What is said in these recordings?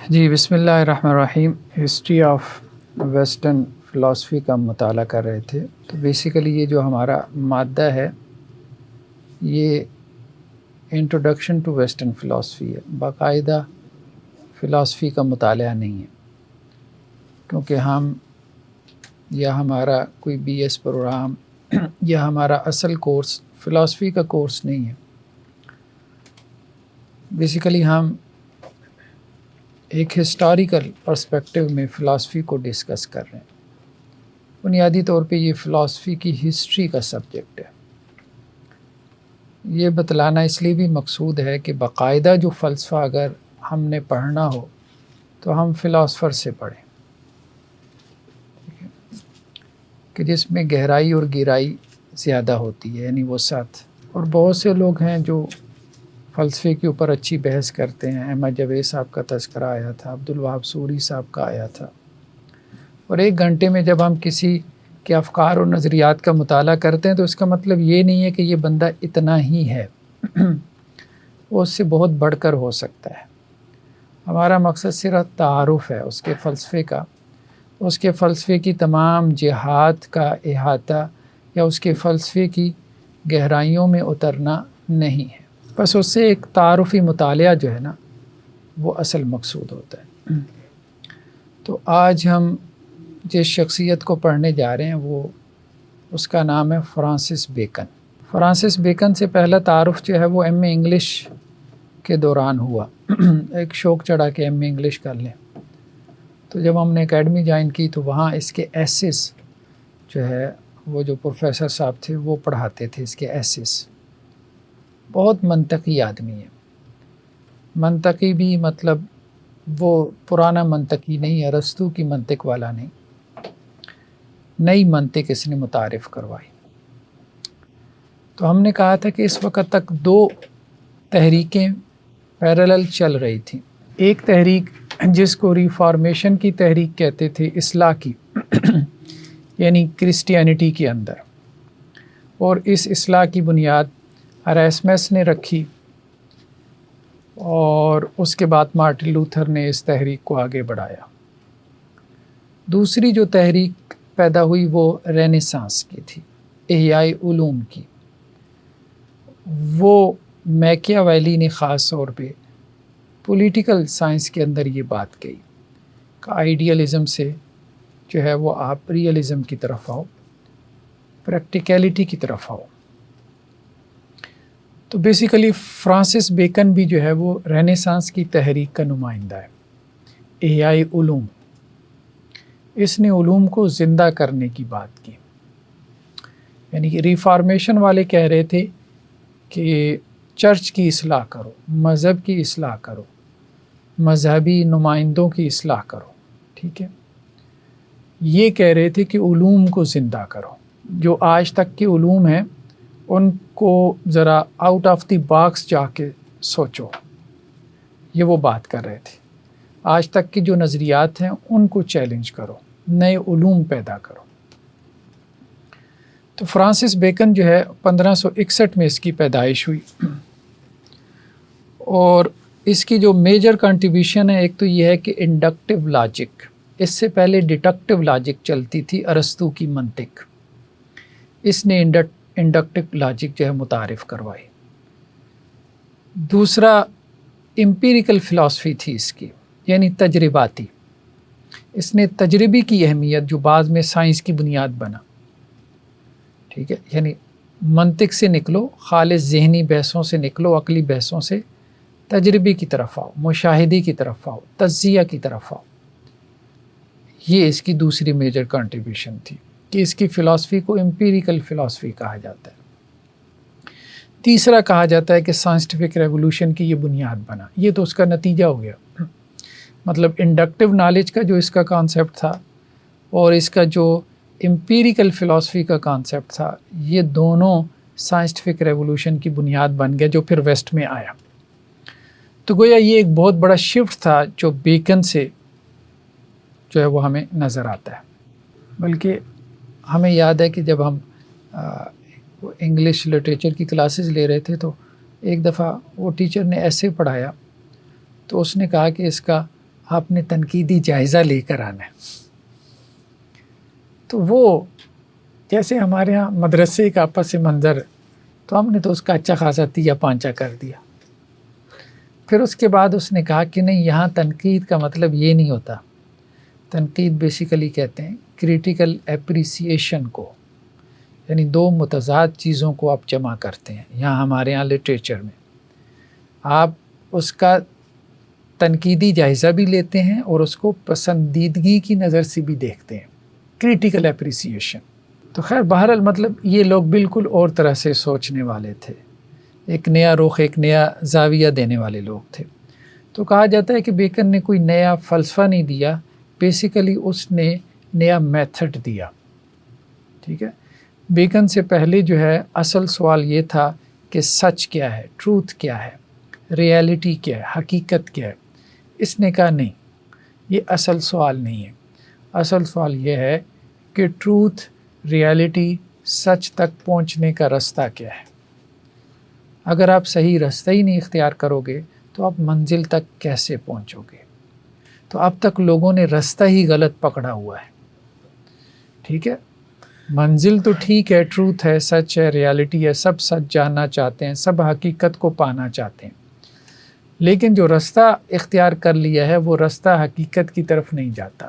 جی بسم اللہ الرحمن الرحیم. ہسٹری آف ویسٹرن فلاسفی کا مطالعہ کر رہے تھے. تو بیسیکلی یہ جو ہمارا مادہ ہے یہ انٹروڈکشن ٹو ویسٹرن فلاسفی ہے، باقاعدہ فلاسفی کا مطالعہ نہیں ہے، کیونکہ ہم یا ہمارا کوئی بی ایس پروگرام یا ہمارا اصل کورس فلاسفی کا کورس نہیں ہے. بیسیکلی ہم ایک ہسٹوریکل پرسپیکٹیو میں فلاسفی کو ڈسکس کر رہے ہیں. بنیادی طور پہ یہ فلاسفی کی ہسٹری کا سبجیکٹ ہے. یہ بتلانا اس لیے بھی مقصود ہے کہ باقاعدہ جو فلسفہ اگر ہم نے پڑھنا ہو تو ہم فلاسفر سے پڑھیں، کہ جس میں گہرائی اور گہرائی زیادہ ہوتی ہے، یعنی وسعت. اور بہت سے لوگ ہیں جو فلسفے کے اوپر اچھی بحث کرتے ہیں. احمد جاوید صاحب کا تذکرہ آیا تھا، عبدالوہاب سوری صاحب کا آیا تھا. اور ایک گھنٹے میں جب ہم کسی کے افکار اور نظریات کا مطالعہ کرتے ہیں تو اس کا مطلب یہ نہیں ہے کہ یہ بندہ اتنا ہی ہے، وہ اس سے بہت بڑھ کر ہو سکتا ہے. ہمارا مقصد صرف تعارف ہے اس کے فلسفے کا، اس کے فلسفے کی تمام جہات کا احاطہ یا اس کے فلسفے کی گہرائیوں میں اترنا نہیں ہے. بس اس سے ایک تعارفی مطالعہ جو ہے نا وہ اصل مقصود ہوتا ہے. تو آج ہم جس شخصیت کو پڑھنے جا رہے ہیں وہ اس کا نام ہے فرانسس بیکن. فرانسس بیکن سے پہلا تعارف جو ہے وہ ایم اے انگلش کے دوران ہوا. ایک شوق چڑھا کہ ایم اے انگلش کر لیں. تو جب ہم نے اکیڈمی جوائن کی تو وہاں اس کے ایسز جو ہے وہ جو پروفیسر صاحب تھے وہ پڑھاتے تھے اس کے ایسز. بہت منطقی آدمی ہے. منطقی بھی مطلب وہ پرانا منطقی نہیں، ارسطو کی منطق والا نہیں، نئی منطق اس نے متعارف کروائی. تو ہم نے کہا تھا کہ اس وقت تک دو تحریکیں پیرالل چل رہی تھیں. ایک تحریک جس کو ریفارمیشن کی تحریک کہتے تھے، اصلاح کی، یعنی کرسچینٹی کے اندر، اور اس اصلاح کی بنیاد ایراسمس نے رکھی، اور اس کے بعد مارٹن لوتھر نے اس تحریک کو آگے بڑھایا. دوسری جو تحریک پیدا ہوئی وہ رینیسانس کی تھی، احیاء علوم کی. وہ میکیاویلی نے خاص طور پہ پولیٹیکل سائنس کے اندر یہ بات کہی کہ آئیڈیلزم سے جو ہے وہ آپ ریئلزم کی طرف آؤ، پریکٹیکیلٹی کی طرف آؤ. تو بیسیکلی فرانسس بیکن بھی جو ہے وہ رینیسانس کی تحریک کا نمائندہ ہے. احیاء علوم، اس نے علوم کو زندہ کرنے کی بات کی. یعنی کہ ریفارمیشن والے کہہ رہے تھے کہ چرچ کی اصلاح کرو، مذہب کی اصلاح کرو، مذہبی نمائندوں کی اصلاح کرو. ٹھیک ہے. یہ کہہ رہے تھے کہ علوم کو زندہ کرو. جو آج تک کے علوم ہیں ان کو ذرا آؤٹ آف دی باکس جا کے سوچو. یہ وہ بات کر رہے تھے. آج تک کے جو نظریات ہیں ان کو چیلنج کرو، نئے علوم پیدا کرو. تو فرانسس بیکن جو ہے 1561 میں اس کی پیدائش ہوئی. اور اس کی جو میجر کنٹریبیوشن ہے، ایک تو یہ ہے کہ انڈکٹیو لاجک. اس سے پہلے ڈیڈکٹیو لاجک چلتی تھی، ارسطو کی منطق. اس نے انڈکٹیو لاجک جو ہے متعارف کروائی. دوسرا امپیریکل فلاسفی تھی اس کی، یعنی تجرباتی. اس نے تجربے کی اہمیت جو بعد میں سائنس کی بنیاد بنا. ٹھیک ہے. یعنی منطق سے نکلو، خالص ذہنی بحثوں سے نکلو، عقلی بحثوں سے تجربے کی طرف آؤ، مشاہدے کی طرف آؤ، تجزیہ کی طرف آؤ. یہ اس کی دوسری میجر کنٹریبیوشن تھی کہ اس کی فلاسفی کو امپیریکل فلاسفی کہا جاتا ہے. تیسرا کہا جاتا ہے کہ سائنٹیفک ریولوشن کی یہ بنیاد بنا. یہ تو اس کا نتیجہ ہو گیا. مطلب انڈکٹیو نالج کا جو اس کا کانسیپٹ تھا اور اس کا جو امپیریکل فلاسفی کا کانسیپٹ تھا، یہ دونوں سائنٹیفک ریولوشن کی بنیاد بن گیا جو پھر ویسٹ میں آیا. تو گویا یہ ایک بہت بڑا شفٹ تھا جو بیکن سے جو ہے وہ ہمیں نظر آتا ہے. بلکہ ہمیں یاد ہے کہ جب ہم انگلش لٹریچر کی کلاسز لے رہے تھے تو ایک دفعہ وہ ٹیچر نے ایسے پڑھایا تو اس نے کہا کہ اس کا آپ نے تنقیدی جائزہ لے کر آنا ہے۔ تو وہ جیسے ہمارے ہاں مدرسے کا پس منظر، تو ہم نے تو اس کا اچھا خاصا تیا پانچا کر دیا۔ پھر اس کے بعد اس نے کہا کہ نہیں، یہاں تنقید کا مطلب یہ نہیں ہوتا۔ تنقید بیسیکلی کہتے ہیں کریٹیکل اپریسیشن کو، یعنی دو متضاد چیزوں کو آپ جمع کرتے ہیں۔ یہاں ہمارے ہاں لٹریچر میں آپ اس کا تنقیدی جائزہ بھی لیتے ہیں اور اس کو پسندیدگی کی نظر سے بھی دیکھتے ہیں، کریٹیکل اپریسیشن۔ تو خیر بہرحال مطلب یہ لوگ بالکل اور طرح سے سوچنے والے تھے، ایک نیا رخ، ایک نیا زاویہ دینے والے لوگ تھے۔ تو کہا جاتا ہے کہ بیکن نے کوئی نیا فلسفہ نہیں دیا، بیسیکلی اس نے نیا میتھڈ دیا۔ ٹھیک ہے، بیکن سے پہلے جو ہے اصل سوال یہ تھا کہ سچ کیا ہے، ٹروتھ کیا ہے، ریالٹی کیا ہے، حقیقت کیا ہے۔ اس نے کہا نہیں، یہ اصل سوال نہیں ہے۔ اصل سوال یہ ہے کہ ٹروتھ، ریالٹی، سچ تک پہنچنے کا راستہ کیا ہے۔ اگر آپ صحیح راستہ ہی نہیں اختیار کرو گے تو آپ منزل تک کیسے پہنچو گے؟ تو اب تک لوگوں نے راستہ ہی غلط پکڑا ہوا ہے۔ ٹھیک ہے، منزل تو ٹھیک ہے، ٹروتھ ہے، سچ ہے، ریالٹی ہے، سب سچ جاننا چاہتے ہیں، سب حقیقت کو پانا چاہتے ہیں، لیکن جو راستہ اختیار کر لیا ہے وہ راستہ حقیقت کی طرف نہیں جاتا۔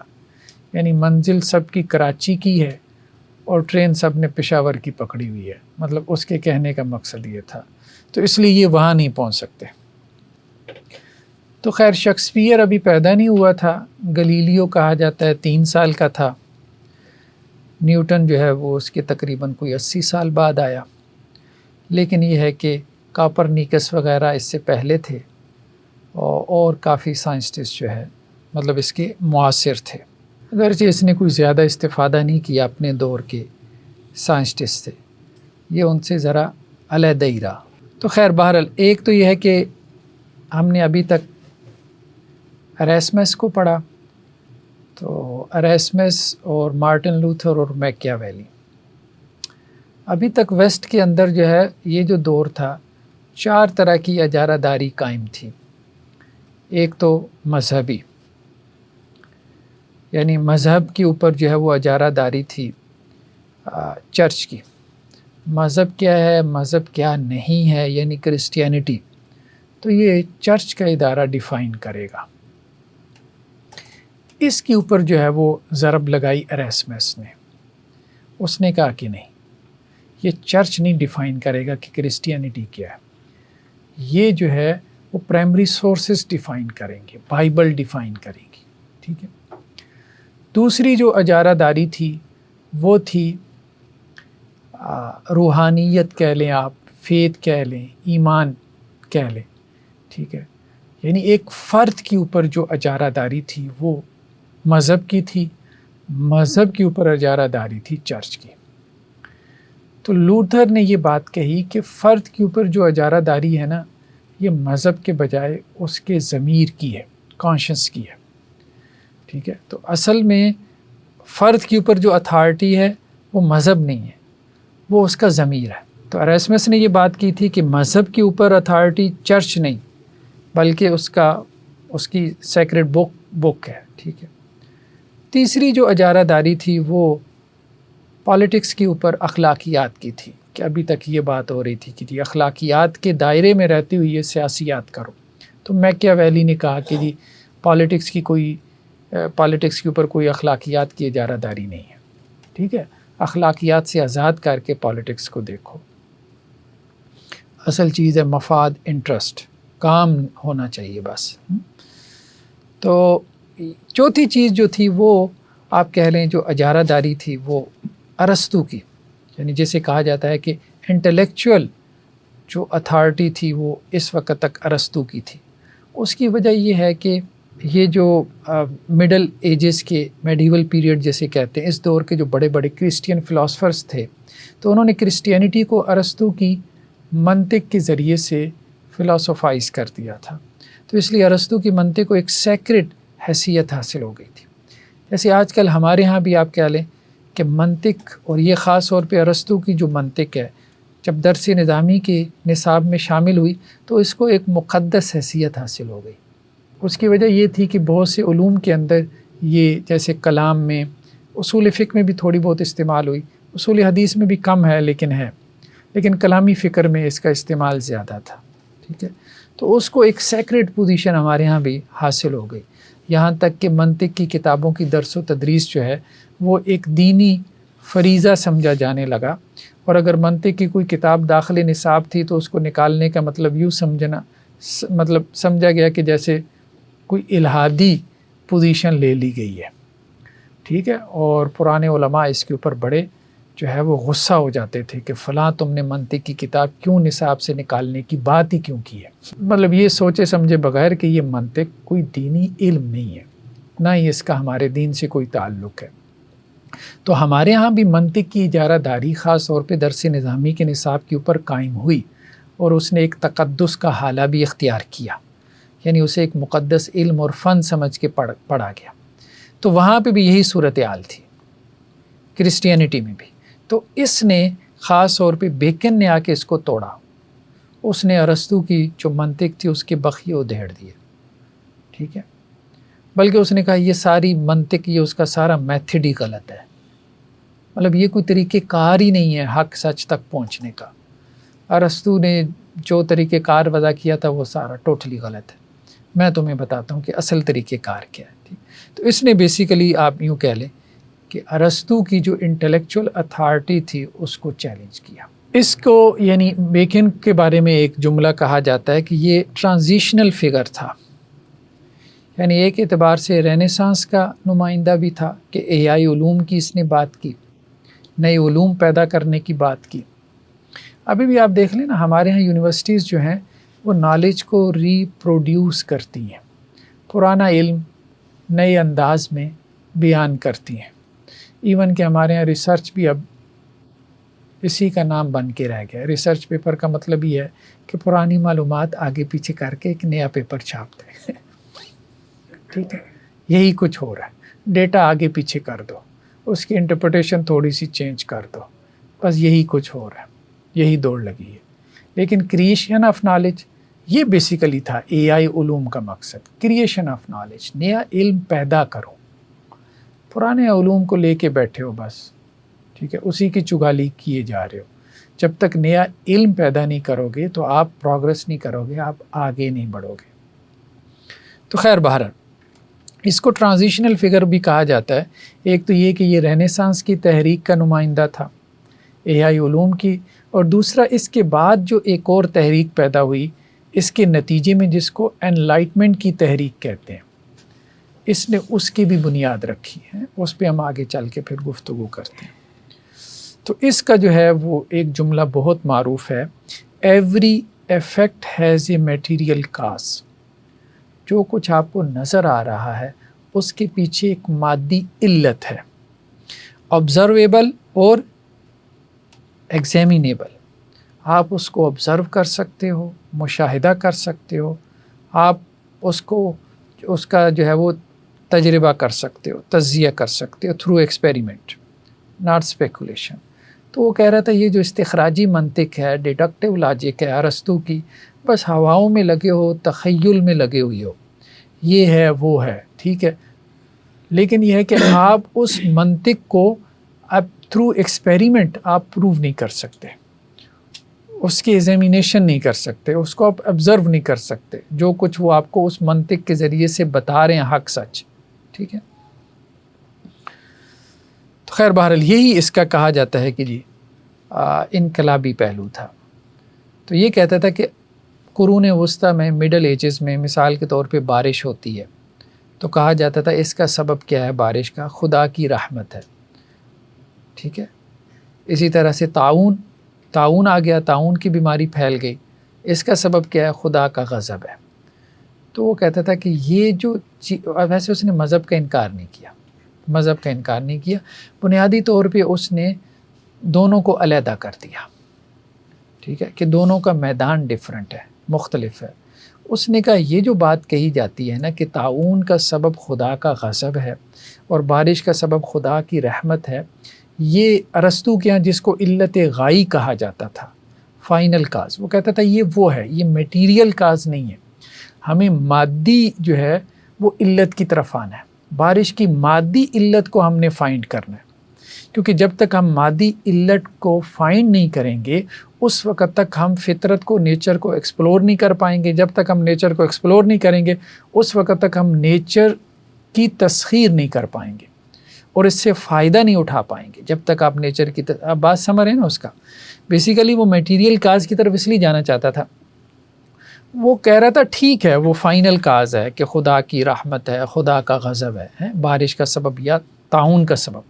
یعنی منزل سب کی کراچی کی ہے اور ٹرین سب نے پشاور کی پکڑی ہوئی ہے، مطلب اس کے کہنے کا مقصد یہ تھا۔ تو اس لیے یہ وہاں نہیں پہنچ سکتے۔ تو خیر شیکسپیئر ابھی پیدا نہیں ہوا تھا، گلیلیو کہا جاتا ہے 3 سال کا تھا، نیوٹن جو ہے وہ اس کے تقریباً کوئی 80 سال بعد آیا۔ لیکن یہ ہے کہ کاپرنیکس وغیرہ اس سے پہلے تھے، اور کافی سائنسٹسٹ جو ہے مطلب اس کے معاصر تھے، اگرچہ اس نے کوئی زیادہ استفادہ نہیں کیا، اپنے دور کے سائنسٹسٹ تھے، یہ ان سے ذرا علیحدہ ہی رہا۔ تو خیر بہرحال ایک تو یہ ہے کہ ہم نے ابھی تک اریسمس کو پڑھا، تو اریسمس اور مارٹن لوتھر اور میکیاویلی۔ ابھی تک ویسٹ کے اندر جو ہے یہ جو دور تھا، 4 طرح کی اجارہ داری قائم تھی۔ ایک تو مذہبی، یعنی مذہب کے اوپر جو ہے وہ اجارہ داری تھی چرچ کی۔ مذہب کیا ہے، مذہب کیا نہیں ہے، یعنی کرسچینٹی، تو یہ چرچ کا ادارہ ڈیفائن کرے گا۔ اس کے اوپر جو ہے وہ ضرب لگائی اریسمس نے۔ اس نے کہا کہ نہیں، یہ چرچ نہیں ڈیفائن کرے گا کہ کرسچینٹی کیا ہے، یہ جو ہے وہ پرائمری سورسز ڈیفائن کریں گے، بائبل ڈیفائن کریں گی۔ ٹھیک ہے، دوسری جو اجارہ داری تھی وہ تھی روحانیت کہہ لیں آپ، فیتھ کہہ لیں، ایمان کہہ لیں۔ ٹھیک ہے، یعنی ایک فرد کے اوپر جو اجارہ داری تھی وہ مذہب کی تھی، مذہب کے اوپر اجارہ داری تھی چرچ کی۔ تو لوتھر نے یہ بات کہی کہ فرد کے اوپر جو اجارہ داری ہے نا، یہ مذہب کے بجائے اس کے ضمیر کی ہے، کانشنس کی ہے۔ ٹھیک ہے، تو اصل میں فرد کے اوپر جو اتھارٹی ہے وہ مذہب نہیں ہے، وہ اس کا ضمیر ہے۔ تو اریسمس نے یہ بات کی تھی کہ مذہب کے اوپر اتھارٹی چرچ نہیں، بلکہ اس کی سیکرڈ بک ہے۔ ٹھیک ہے، تیسری جو اجارہ داری تھی وہ پالیٹکس کے اوپر اخلاقیات کی تھی، کہ ابھی تک یہ بات ہو رہی تھی کہ جی اخلاقیات کے دائرے میں رہتے ہوئے یہ سیاسیات کرو۔ تو میکیاویلی نے کہا کہ جی پالیٹکس کے اوپر کوئی اخلاقیات کی اجارہ داری نہیں ہے۔ ٹھیک ہے، اخلاقیات سے آزاد کر کے پالیٹکس کو دیکھو، اصل چیز ہے مفاد، انٹرسٹ، کام ہونا چاہیے بس۔ تو چوتھی چیز جو تھی وہ آپ کہہ لیں جو اجارہ داری تھی وہ ارسطو کی، یعنی جسے کہا جاتا ہے کہ انٹلیکچوئل جو اتھارٹی تھی وہ اس وقت تک ارسطو کی تھی۔ اس کی وجہ یہ ہے کہ یہ جو مڈل ایجز کے میڈیول پیریڈ جیسے کہتے ہیں، اس دور کے جو بڑے بڑے کرسچین فلاسفرز تھے، تو انہوں نے کرسچینٹی کو ارسطو کی منطق کے ذریعے سے فلاسفائز کر دیا تھا۔ تو اس لیے ارسطو کی منطق کو ایک سیکرڈ حیثیت حاصل ہو گئی تھی۔ جیسے آج کل ہمارے ہاں بھی آپ کہہ لیں کہ منطق، اور یہ خاص طور پہ ارسطو کی جو منطق ہے، جب درس نظامی کے نصاب میں شامل ہوئی تو اس کو ایک مقدس حیثیت حاصل ہو گئی۔ اس کی وجہ یہ تھی کہ بہت سے علوم کے اندر یہ جیسے کلام میں، اصول فقہ میں بھی تھوڑی بہت استعمال ہوئی، اصول حدیث میں بھی کم ہے لیکن کلامی فکر میں اس کا استعمال زیادہ تھا، ٹھیک ہے. تو اس کو ایک سیکریٹ پوزیشن ہمارے ہاں بھی حاصل ہو گئی، یہاں تک کہ منطق کی کتابوں کی درس و تدریس جو ہے وہ ایک دینی فریضہ سمجھا جانے لگا. اور اگر منطق کی کوئی کتاب داخل نصاب تھی تو اس کو نکالنے کا مطلب یوں سمجھا گیا کہ جیسے کوئی الہادی پوزیشن لے لی گئی ہے، ٹھیک ہے. اور پرانے علماء اس کے اوپر بڑے جو ہے وہ غصہ ہو جاتے تھے کہ فلاں تم نے منطق کی کتاب کیوں نصاب سے نکالنے کی بات ہی کیوں کی ہے. مطلب یہ سوچے سمجھے بغیر کہ یہ منطق کوئی دینی علم نہیں ہے، نہ ہی اس کا ہمارے دین سے کوئی تعلق ہے. تو ہمارے ہاں بھی منطق کی اجارہ داری خاص طور پہ درس نظامی کے نصاب کے اوپر قائم ہوئی، اور اس نے ایک تقدس کا حالہ بھی اختیار کیا، یعنی اسے ایک مقدس علم اور فن سمجھ کے پڑھا گیا. تو وہاں پہ بھی یہی صورتحال تھی کرسچینٹی میں بھی. تو اس نے خاص طور پہ بیکن نے آ کے اس کو توڑا. اس نے ارسطو کی جو منطق تھی اس کے بخیے ادھیڑ دیے، ٹھیک ہے. بلکہ اس نے کہا یہ ساری منطق، یہ اس کا سارا میتھڈ ہی غلط ہے، مطلب یہ کوئی طریقہ کار ہی نہیں ہے حق سچ تک پہنچنے کا. ارسطو نے جو طریقہ کار وضع کیا تھا وہ سارا ٹوٹلی غلط ہے. میں تمہیں بتاتا ہوں کہ اصل طریقہ کار کیا ہے، ٹھیک. تو اس نے بیسیکلی آپ یوں کہہ لیں کہ ارسطو کی جو انٹلیکچول اتھارٹی تھی اس کو چیلنج کیا. اس کو یعنی بیکن کے بارے میں ایک جملہ کہا جاتا ہے کہ یہ ٹرانزیشنل فگر تھا، یعنی ایک اعتبار سے رینیسانس کا نمائندہ بھی تھا کہ احیاء علوم کی اس نے بات کی، نئے علوم پیدا کرنے کی بات کی. ابھی بھی آپ دیکھ لیں نا، ہمارے ہاں یونیورسٹیز جو ہیں وہ نالج کو ری پروڈیوس کرتی ہیں، پرانا علم نئے انداز میں بیان کرتی ہیں. ایون کہ ہمارے ہاں ریسرچ بھی اب اسی کا نام بن کے رہ گیا. ریسرچ پیپر کا مطلب یہ ہے کہ پرانی معلومات آگے پیچھے کر کے ایک نیا پیپر چھاپتے ہیں، ٹھیک ہے. یہی کچھ ہو رہا ہے، ڈیٹا آگے پیچھے کر دو، اس کی انٹرپریٹیشن تھوڑی سی چینج کر دو، بس یہی کچھ ہو رہا ہے، یہی دوڑ لگی ہے. لیکن کریشن آف نالج یہ بیسیکلی تھا اے آئی علوم کا مقصد، کریشن آف نالج، نیا علم پیدا کرو. پرانے علوم کو لے کے بیٹھے ہو بس، ٹھیک ہے، اسی کی چگالی کیے جا رہے ہو. جب تک نیا علم پیدا نہیں کرو گے تو آپ پروگرس نہیں کرو گے، آپ آگے نہیں بڑھو گے. تو خیر بہرحال اس کو ٹرانزیشنل فگر بھی کہا جاتا ہے. ایک تو یہ کہ یہ رینیسانس کی تحریک کا نمائندہ تھا، احیاء علوم کی، اور دوسرا اس کے بعد جو ایک اور تحریک پیدا ہوئی اس کے نتیجے میں، جس کو انلائٹمنٹ کی تحریک کہتے ہیں، اس نے اس کی بھی بنیاد رکھی ہے. اس پہ ہم آگے چل کے پھر گفتگو کرتے ہیں. تو اس کا جو ہے وہ ایک جملہ بہت معروف ہے، every effect has a material cause. جو کچھ آپ کو نظر آ رہا ہے اس کے پیچھے ایک مادی علت ہے، آبزرویبل اور ایگزامینیبل. آپ اس کو آبزرو کر سکتے ہو، مشاہدہ کر سکتے ہو، آپ اس کا جو ہے وہ تجربہ کر سکتے ہو، تجزیہ کر سکتے ہو تھرو ایکسپیریمنٹ، ناٹ اسپیکولیشن. تو وہ کہہ رہا تھا یہ جو استخراجی منطق ہے، ڈیڈکٹیو لاجک ہے ارسطو کی، بس ہواؤں میں لگے ہو، تخیل میں لگے ہوئی ہو، یہ ہے وہ ہے، ٹھیک ہے. لیکن یہ ہے کہ آپ اس منطق کو اب تھرو ایکسپیریمنٹ آپ پروو نہیں کر سکتے، اس کی ایگزامینیشن نہیں کر سکتے، اس کو آپ آبزرو نہیں کر سکتے، جو کچھ وہ آپ کو اس منطق کے ذریعے سے بتا رہے ہیں حق سچ، ٹھیک ہے. تو خیر بہرحال یہی اس کا کہا جاتا ہے کہ جی انقلابی پہلو تھا. تو یہ کہتا تھا کہ قرون وسطیٰ میں، مڈل ایجز میں مثال کے طور پہ بارش ہوتی ہے تو کہا جاتا تھا اس کا سبب کیا ہے؟ بارش کا خدا کی رحمت ہے، ٹھیک ہے. اسی طرح سے تعاون آ گیا، تعاون کی بیماری پھیل گئی، اس کا سبب کیا ہے؟ خدا کا غضب ہے. تو وہ کہتا تھا کہ یہ جو ویسے اس نے مذہب کا انکار نہیں کیا، بنیادی طور پہ اس نے دونوں کو علیحدہ کر دیا، ٹھیک ہے، کہ دونوں کا میدان ڈیفرنٹ ہے، مختلف ہے. اس نے کہا یہ جو بات کہی جاتی ہے نا کہ تعاون کا سبب خدا کا غضب ہے اور بارش کا سبب خدا کی رحمت ہے، یہ ارسطو کے یہاں جس کو علت غائی کہا جاتا تھا، فائنل کاز، وہ کہتا تھا یہ وہ ہے، یہ میٹیریل کاز نہیں ہے. ہمیں مادی جو ہے وہ علت کی طرف آنا ہے، بارش کی مادی علت کو ہم نے فائنڈ کرنا ہے، کیونکہ جب تک ہم مادی علت کو فائنڈ نہیں کریں گے اس وقت تک ہم فطرت کو، نیچر کو ایکسپلور نہیں کر پائیں گے. جب تک ہم نیچر کو ایکسپلور نہیں کریں گے اس وقت تک ہم نیچر کی تسخیر نہیں کر پائیں گے اور اس سے فائدہ نہیں اٹھا پائیں گے. جب تک آپ نیچر کی آپ بات سمجھ رہے ہیں نا اس کا، بیسیکلی وہ میٹیریل کاز کی طرف اس لیے جانا چاہتا تھا. وہ کہہ رہا تھا ٹھیک ہے وہ فائنل کاز ہے کہ خدا کی رحمت ہے، خدا کا غضب ہے، بارش کا سبب یا طاعون کا سبب،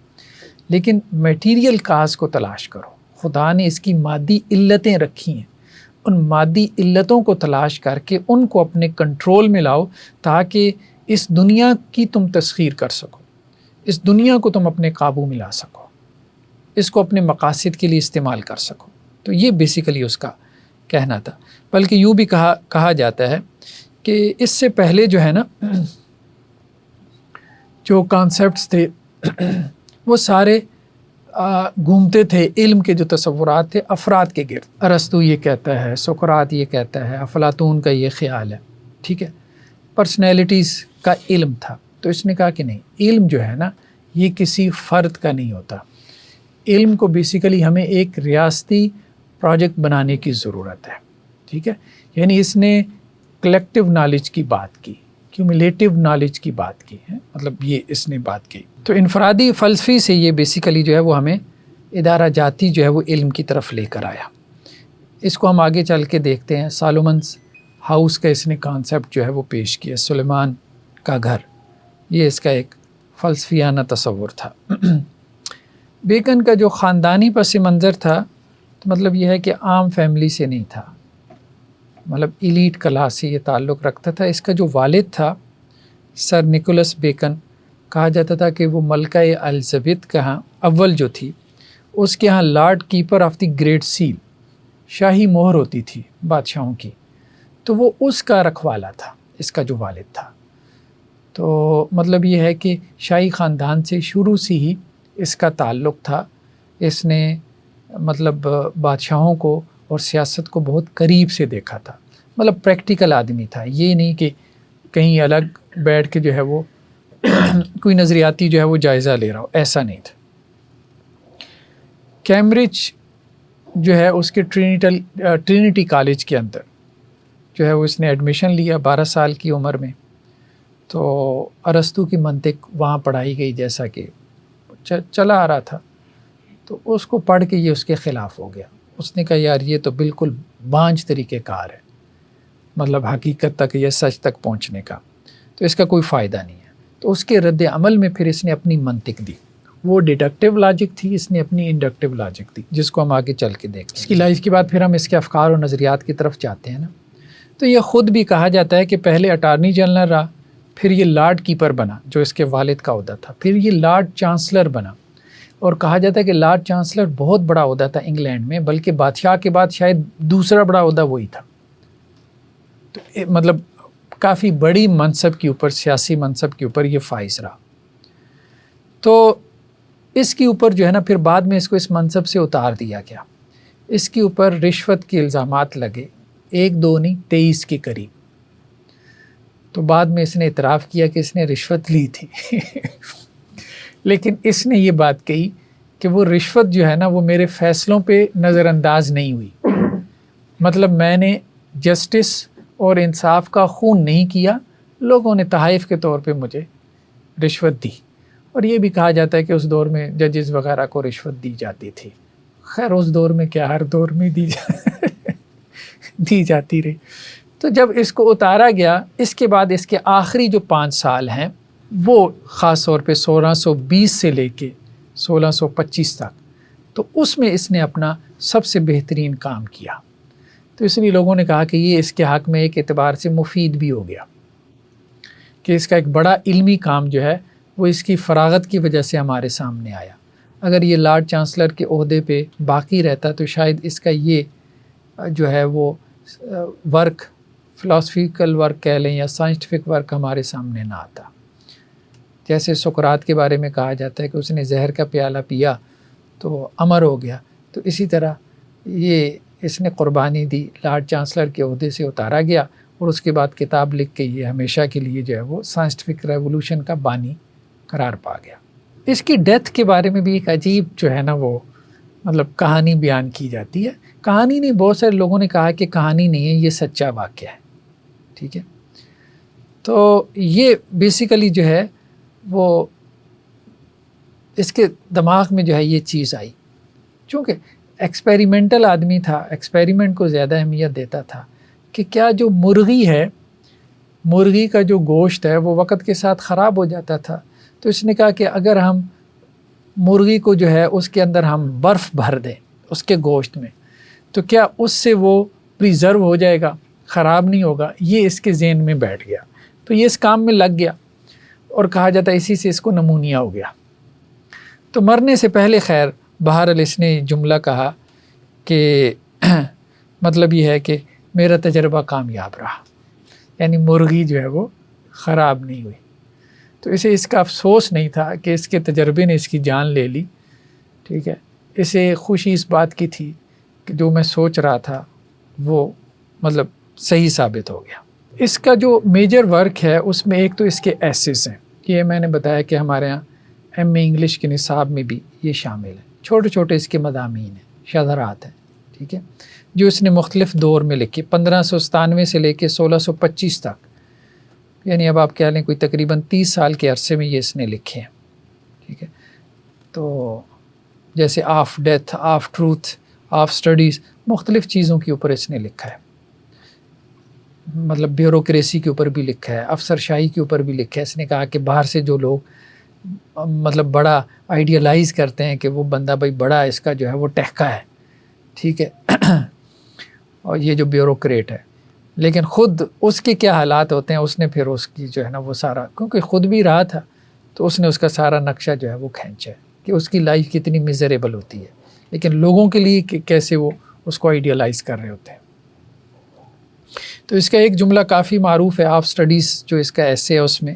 لیکن میٹیریل کاز کو تلاش کرو. خدا نے اس کی مادی علتیں رکھی ہیں، ان مادی علتوں کو تلاش کر کے ان کو اپنے کنٹرول میں لاؤ تاکہ اس دنیا کی تم تسخیر کر سکو، اس دنیا کو تم اپنے قابو میں لا سکو، اس کو اپنے مقاصد کے لیے استعمال کر سکو. تو یہ بیسیکلی اس کا کہنا تھا. بلکہ یوں بھی کہا جاتا ہے کہ اس سے پہلے جو ہے نا جو کانسیپٹس تھے وہ سارے گھومتے تھے، علم کے جو تصورات تھے افراد کے گرد. ارسطو یہ کہتا ہے، سقراط یہ کہتا ہے، افلاطون کا یہ خیال ہے، ٹھیک ہے، پرسنالٹیز کا علم تھا. تو اس نے کہا کہ نہیں، علم جو ہے نا یہ کسی فرد کا نہیں ہوتا. علم کو بیسیکلی ہمیں ایک ریاستی پروجیکٹ بنانے کی ضرورت ہے، ٹھیک ہے. یعنی اس نے کلیکٹیو نالج کی بات کی، کیومولیٹیو نالج کی بات کی ہے، مطلب یہ اس نے بات کی. تو انفرادی فلسفی سے یہ بیسیکلی جو ہے وہ ہمیں ادارہ جاتی جو ہے وہ علم کی طرف لے کر آیا. اس کو ہم آگے چل کے دیکھتے ہیں. سالومنز ہاؤس کا اس نے کانسیپٹ جو ہے وہ پیش کیا، سلیمان کا گھر، یہ اس کا ایک فلسفیانہ تصور تھا. بیکن کا جو خاندانی پس منظر تھا تو مطلب یہ ہے کہ عام فیملی سے نہیں تھا، مطلب ایلیٹ کلاس سے یہ تعلق رکھتا تھا. اس کا جو والد تھا سر نکولس بیکن، کہا جاتا تھا کہ وہ ملکہ الزبتھ کا اول جو تھی اس کے ہاں lord keeper of the great seal, شاہی مہر ہوتی تھی بادشاہوں کی، تو وہ اس کا رکھوالا تھا اس کا جو والد تھا. تو مطلب یہ ہے کہ شاہی خاندان سے شروع سے ہی اس کا تعلق تھا. اس نے مطلب بادشاہوں کو اور سیاست کو بہت قریب سے دیکھا تھا، مطلب پریکٹیکل آدمی تھا. یہ نہیں کہ کہیں الگ بیٹھ کے جو ہے وہ کوئی نظریاتی جو ہے وہ جائزہ لے رہا ہو، ایسا نہیں تھا. کیمبرج جو ہے اس کے ٹرینٹی کالج کے اندر جو ہے وہ اس نے ایڈمیشن لیا 12 سال کی عمر میں. تو ارسطو کی منطق وہاں پڑھائی گئی جیسا کہ چلا آ رہا تھا. تو اس کو پڑھ کے یہ اس کے خلاف ہو گیا. اس نے کہا یار یہ تو بالکل بانجھ طریقہ کار ہے، مطلب حقیقت تک یا سچ تک پہنچنے کا، تو اس کا کوئی فائدہ نہیں ہے. تو اس کے رد عمل میں پھر اس نے اپنی منطق دی. وہ ڈیڈکٹیو لاجک تھی، اس نے اپنی انڈکٹیو لاجک دی، جس کو ہم آگے چل کے دیکھیں. اس کی لائف کے بعد پھر ہم اس کے افکار و نظریات کی طرف جاتے ہیں نا. تو یہ خود بھی کہا جاتا ہے کہ پہلے اٹارنی جنرل رہا، پھر یہ لارڈ کیپر بنا جو اس کے والد کا عہدہ تھا، پھر یہ لارڈ چانسلر بنا. اور کہا جاتا ہے کہ لارڈ چانسلر بہت بڑا عہدہ تھا انگلینڈ میں، بلکہ بادشاہ کے بعد شاید دوسرا بڑا عہدہ وہی تھا. تو مطلب کافی بڑی منصب کے اوپر، سیاسی منصب کے اوپر یہ فائز رہا. تو اس کے اوپر جو ہے نا پھر بعد میں اس کو اس منصب سے اتار دیا گیا. اس کے اوپر رشوت کے الزامات لگے، 1 2 نہیں 23 کے قریب. تو بعد میں اس نے اعتراف کیا کہ اس نے رشوت لی تھی لیکن اس نے یہ بات کہی کہ وہ رشوت جو ہے نا وہ میرے فیصلوں پہ نظر انداز نہیں ہوئی، مطلب میں نے جسٹس اور انصاف کا خون نہیں کیا، لوگوں نے تحائف کے طور پہ مجھے رشوت دی. اور یہ بھی کہا جاتا ہے کہ اس دور میں ججز وغیرہ کو رشوت دی جاتی تھی. خیر اس دور میں کیا، ہر دور میں دی جاتی رہی. تو جب اس کو اتارا گیا، اس کے بعد اس کے آخری جو 5 سال ہیں وہ خاص طور پہ 1620 سے لے کے 1625 تک، تو اس میں اس نے اپنا سب سے بہترین کام کیا. تو اس لیے لوگوں نے کہا کہ یہ اس کے حق میں ایک اعتبار سے مفید بھی ہو گیا کہ اس کا ایک بڑا علمی کام جو ہے وہ اس کی فراغت کی وجہ سے ہمارے سامنے آیا. اگر یہ لارڈ چانسلر کے عہدے پہ باقی رہتا تو شاید اس کا یہ جو ہے وہ ورک، فلاسفیکل ورک کہہ لیں یا سائنٹیفک ورک ہمارے سامنے نہ آتا. جیسے سقراط کے بارے میں کہا جاتا ہے کہ اس نے زہر کا پیالہ پیا تو امر ہو گیا، تو اسی طرح یہ اس نے قربانی دی، لارڈ چانسلر کے عہدے سے اتارا گیا اور اس کے بعد کتاب لکھ کے یہ ہمیشہ کے لیے جو ہے وہ سائنٹیفک ریولوشن کا بانی قرار پا گیا۔ اس کی ڈیتھ کے بارے میں بھی ایک عجیب جو ہے نا وہ مطلب کہانی بیان کی جاتی ہے۔ کہانی نہیں، بہت سارے لوگوں نے کہا کہ کہانی نہیں ہے، یہ سچا واقعہ ہے، ٹھیک ہے۔ تو یہ بیسیکلی جو ہے وہ اس کے دماغ میں جو ہے یہ چیز آئی، چونکہ ایکسپیریمنٹل آدمی تھا، ایکسپیریمنٹ کو زیادہ اہمیت دیتا تھا کہ کیا جو مرغی ہے، مرغی کا جو گوشت ہے وہ وقت کے ساتھ خراب ہو جاتا تھا، تو اس نے کہا کہ اگر ہم مرغی کو جو ہے اس کے اندر ہم برف بھر دیں اس کے گوشت میں، تو کیا اس سے وہ پریزرو ہو جائے گا، خراب نہیں ہوگا۔ یہ اس کے ذہن میں بیٹھ گیا، تو یہ اس کام میں لگ گیا، اور کہا جاتا ہے اسی سے اس کو نمونیا ہو گیا۔ تو مرنے سے پہلے خیر بہرحال اس نے جملہ کہا کہ مطلب یہ ہے کہ میرا تجربہ کامیاب رہا، یعنی مرغی جو ہے وہ خراب نہیں ہوئی۔ تو اسے اس کا افسوس نہیں تھا کہ اس کے تجربے نے اس کی جان لے لی، ٹھیک ہے۔ اسے خوشی اس بات کی تھی کہ جو میں سوچ رہا تھا وہ مطلب صحیح ثابت ہو گیا۔ اس کا جو میجر ورک ہے اس میں ایک تو اس کے ایسیز ہیں، یہ میں نے بتایا کہ ہمارے ہاں ایم اے انگلش کے نصاب میں بھی یہ شامل ہے، چھوٹے چھوٹے اس کے مضامین ہیں، شذرات ہیں، ٹھیک ہے، جو اس نے مختلف دور میں لکھی، 1597 سے لے کے 1625 تک، یعنی اب آپ کہہ لیں کوئی تقریباً 30 سال کے عرصے میں یہ اس نے لکھے ہیں، ٹھیک ہے۔ تو جیسے of death, of truth, of studies, مختلف چیزوں کے اوپر اس نے لکھا ہے، مطلب بیوروکریسی کے اوپر بھی لکھا ہے، افسر شاہی کے اوپر بھی لکھا ہے۔ اس نے کہا کہ باہر سے جو لوگ مطلب بڑا آئیڈیالائز کرتے ہیں کہ وہ بندہ بھائی بڑا اس کا جو ہے وہ ٹہکا ہے، ٹھیک ہے، اور یہ جو بیوروکریٹ ہے، لیکن خود اس کے کیا حالات ہوتے ہیں اس نے پھر اس کی جو ہے نا وہ سارا، کیونکہ خود بھی رہا تھا تو اس نے اس کا سارا نقشہ جو ہے وہ کھینچا ہے کہ اس کی لائف کتنی میزریبل ہوتی ہے، لیکن لوگوں کے لیے کیسے وہ اس کو آئیڈیالائز کر رہے ہوتے ہیں۔ تو اس کا ایک جملہ کافی معروف ہے آف سٹڈیز جو اس کا ایسے ہے اس میں،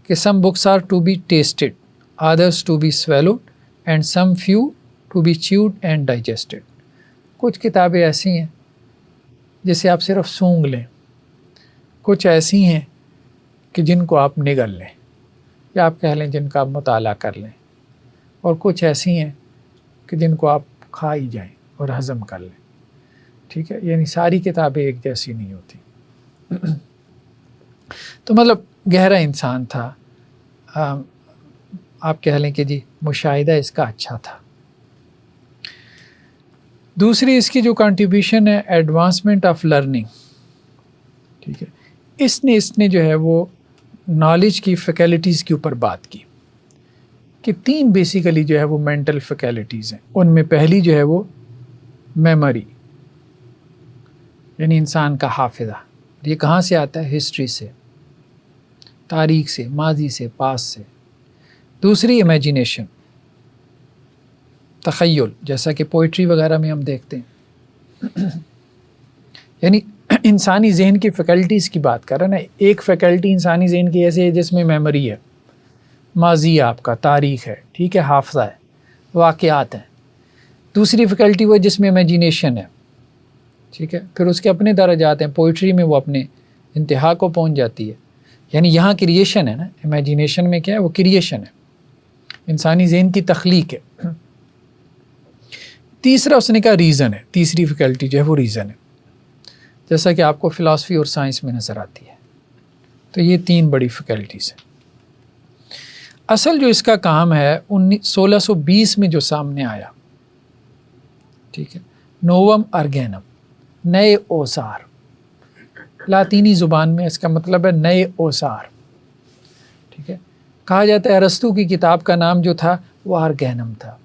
کہ some books are to be tasted, others to be swallowed and some few to be chewed and digested. کچھ کتابیں ایسی ہیں جسے آپ صرف سونگھ لیں، کچھ ایسی ہیں کہ جن کو آپ نگل لیں، یا آپ کہہ لیں جن کا آپ مطالعہ کر لیں، اور کچھ ایسی ہیں کہ جن کو آپ کھا ہی جائیں اور ہضم کر لیں، ٹھیک ہے، یعنی ساری کتابیں ایک جیسی نہیں ہوتی۔ تو مطلب گہرا انسان تھا، آپ کہہ لیں کہ جی مشاہدہ اس کا اچھا تھا۔ دوسری اس کی جو کنٹریبیوشن ہے ایڈوانسمنٹ آف لرننگ، ٹھیک ہے، اس نے جو ہے وہ نالج کی فیکلٹیز کے اوپر بات کی کہ 3 بیسیکلی جو ہے وہ مینٹل فیکلٹیز ہیں۔ ان میں پہلی جو ہے وہ میموری، یعنی انسان کا حافظہ، یہ کہاں سے آتا ہے؟ ہسٹری سے، تاریخ سے، ماضی سے، پاس سے۔ دوسری امیجینیشن، تخیل، جیسا کہ پوئٹری وغیرہ میں ہم دیکھتے ہیں، یعنی انسانی ذہن کی فیکلٹیز کی بات کر رہے ہیں نا۔ ایک فیکلٹی انسانی ذہن کی ایسے ہے جس میں میموری ہے، ماضی آپ کا، تاریخ ہے، ٹھیک ہے، حافظہ ہے، واقعات ہیں۔ دوسری فیکلٹی وہ جس میں امیجینیشن ہے، ٹھیک ہے، پھر اس کے اپنے درجات ہیں، پوئٹری میں وہ اپنے انتہا کو پہنچ جاتی ہے، یعنی یہاں کریشن ہے نا، امیجینیشن میں کیا ہے؟ وہ کریشن ہے، انسانی ذہن کی تخلیق ہے۔ تیسرا اس نے کہا ریزن ہے، تیسری فیکلٹی جو ہے وہ ریزن ہے، جیسا کہ آپ کو فلاسفی اور سائنس میں نظر آتی ہے۔ تو یہ 3 بڑی فیکلٹیز ہیں۔ اصل جو اس کا کام ہے 1620 میں جو سامنے آیا، ٹھیک ہے، نووم ارگینم، نئے اوزار، لاطینی زبان میں اس کا مطلب ہے نئے اوزار، ٹھیک ہے۔ کہا جاتا ہے ارسطو کی کتاب کا نام جو تھا وہ ارگینم تھا۔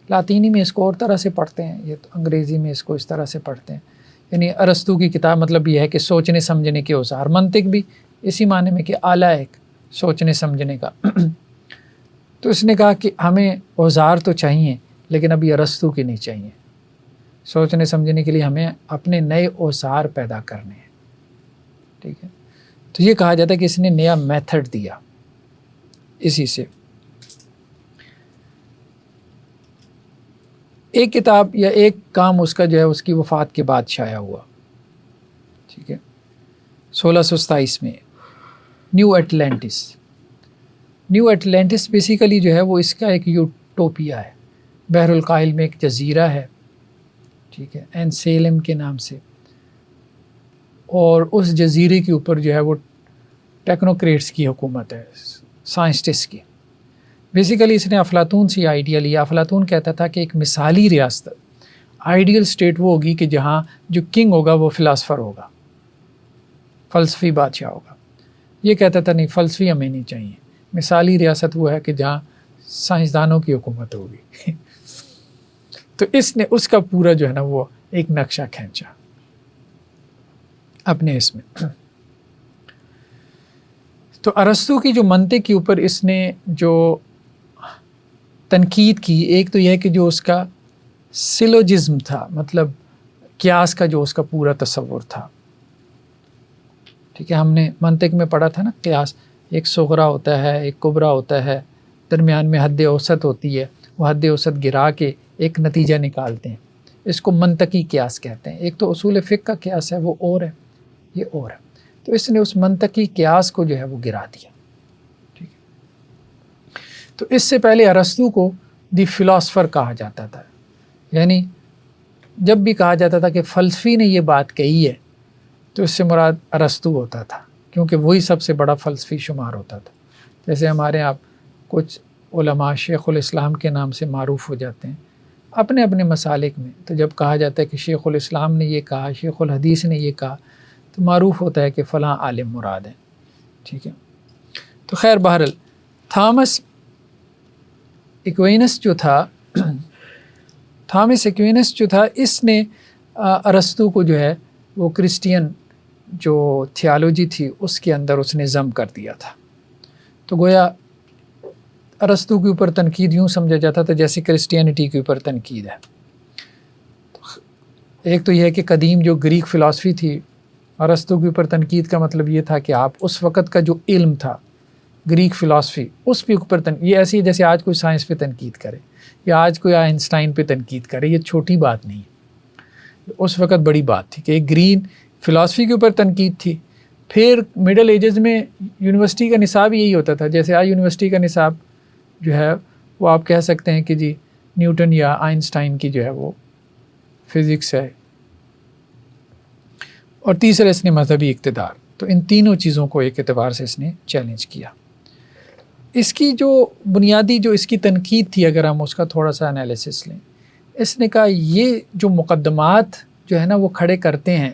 لاطینی میں اس کو اور طرح سے پڑھتے ہیں، یہ تو انگریزی میں اس کو اس طرح سے پڑھتے ہیں، یعنی ارسطو کی کتاب مطلب یہ ہے کہ سوچنے سمجھنے کے اوزار، منطق بھی اسی معنی میں کہ آلہ ایک سوچنے سمجھنے کا۔ تو اس نے کہا کہ ہمیں اوزار تو چاہیے لیکن ابھی ارسطو کی نہیں چاہیے، سوچنے سمجھنے کے لیے ہمیں اپنے نئے اوزار پیدا کرنے ہیں، ٹھیک ہے۔ تو یہ کہا جاتا ہے کہ اس نے نیا میتھڈ دیا اسی سے۔ ایک کتاب یا ایک کام اس کا جو ہے اس کی وفات کے بعد شائع ہوا، ٹھیک ہے، 1627 میں نیو اٹلانٹس بیسیکلی جو ہے وہ اس کا ایک یوٹوپیا ہے، بحر القاہل میں ایک جزیرہ ہے، ٹھیک ہے، این سیلم کے نام سے، اور اس جزیرے کے اوپر جو ہے وہ ٹیکنوکریٹس کی حکومت ہے، سائنسٹسٹ کی۔ بیسیکلی اس نے افلاطون سے آئیڈیا لیا۔ افلاطون کہتا تھا کہ ایک مثالی ریاست، آئیڈیل اسٹیٹ وہ ہوگی کہ جہاں جو کنگ ہوگا وہ فلاسفر ہوگا، فلسفی بادشاہ ہوگا۔ یہ کہتا تھا نہیں، فلسفی ہمیں نہیں چاہیے، مثالی ریاست وہ ہے کہ جہاں سائنسدانوں کی حکومت ہوگی۔ تو اس نے اس کا پورا جو ہے نا وہ ایک نقشہ کھینچا اپنے اس میں۔ تو ارسطو کی جو منطق کے اوپر اس نے جو تنقید کی، ایک تو یہ ہے کہ جو اس کا سیلوجزم تھا، مطلب قیاس کا جو اس کا پورا تصور تھا، ٹھیک ہے، ہم نے منطق میں پڑھا تھا نا، قیاس ایک صغرا ہوتا ہے، ایک کبرا ہوتا ہے، درمیان میں حد اوسط ہوتی ہے، وہ حد اوسط گرا کے ایک نتیجہ نکالتے ہیں، اس کو منطقی قیاس کہتے ہیں۔ ایک تو اصول فقہ کا قیاس ہے، وہ اور ہے، یہ اور ہے۔ تو اس نے اس منطقی قیاس کو جو ہے وہ گرا دیا، ٹھیک ہے۔ تو اس سے پہلے ارسطو کو دی فلاسفر کہا جاتا تھا، یعنی جب بھی کہا جاتا تھا کہ فلسفی نے یہ بات کہی ہے تو اس سے مراد ارسطو ہوتا تھا، کیونکہ وہی سب سے بڑا فلسفی شمار ہوتا تھا۔ جیسے ہمارے آپ کچھ علماء شیخ الاسلام کے نام سے معروف ہو جاتے ہیں اپنے اپنے مسالک میں، تو جب کہا جاتا ہے کہ شیخ الاسلام نے یہ کہا، شیخ الحدیث نے یہ کہا، تو معروف ہوتا ہے کہ فلاں عالم مراد ہے، ٹھیک ہے۔ تو خیر بہرحال تھامس ایکوینس جو تھا اس نے ارسطو کو جو ہے وہ کرسچین جو تھیالوجی تھی اس کے اندر اس نے ضم کر دیا تھا۔ تو گویا ارسطو کے اوپر تنقید یوں سمجھا جاتا تھا جیسے کرسچینٹی کے اوپر تنقید ہے۔ ایک تو یہ ہے کہ قدیم جو گریک فلاسفی تھی، ارسطو کے اوپر تنقید کا مطلب یہ تھا کہ آپ اس وقت کا جو علم تھا گریک فلاسفی اس پہ اوپر یہ ایسی ہے جیسے آج کوئی سائنس پہ تنقید کرے یا آج کوئی آئنسٹائن پہ تنقید کرے، یہ چھوٹی بات نہیں ہے، اس وقت بڑی بات تھی کہ ایک گرین فلاسفی کے اوپر تنقید تھی۔ پھر مڈل ایجز میں یونیورسٹی کا نصاب یہی ہوتا تھا، جیسے آج یونیورسٹی کا نصاب جو ہے وہ آپ کہہ سکتے ہیں کہ جی نیوٹن یا آئنسٹائن کی جو ہے وہ فزکس ہے، اور تیسرا اس نے مذہبی اقتدار۔ تو ان تینوں چیزوں کو ایک اعتبار سے اس نے چیلنج کیا۔ اس کی جو بنیادی جو اس کی تنقید تھی، اگر ہم اس کا تھوڑا سا انالیسس لیں، اس نے کہا یہ جو مقدمات جو ہے نا وہ کھڑے کرتے ہیں،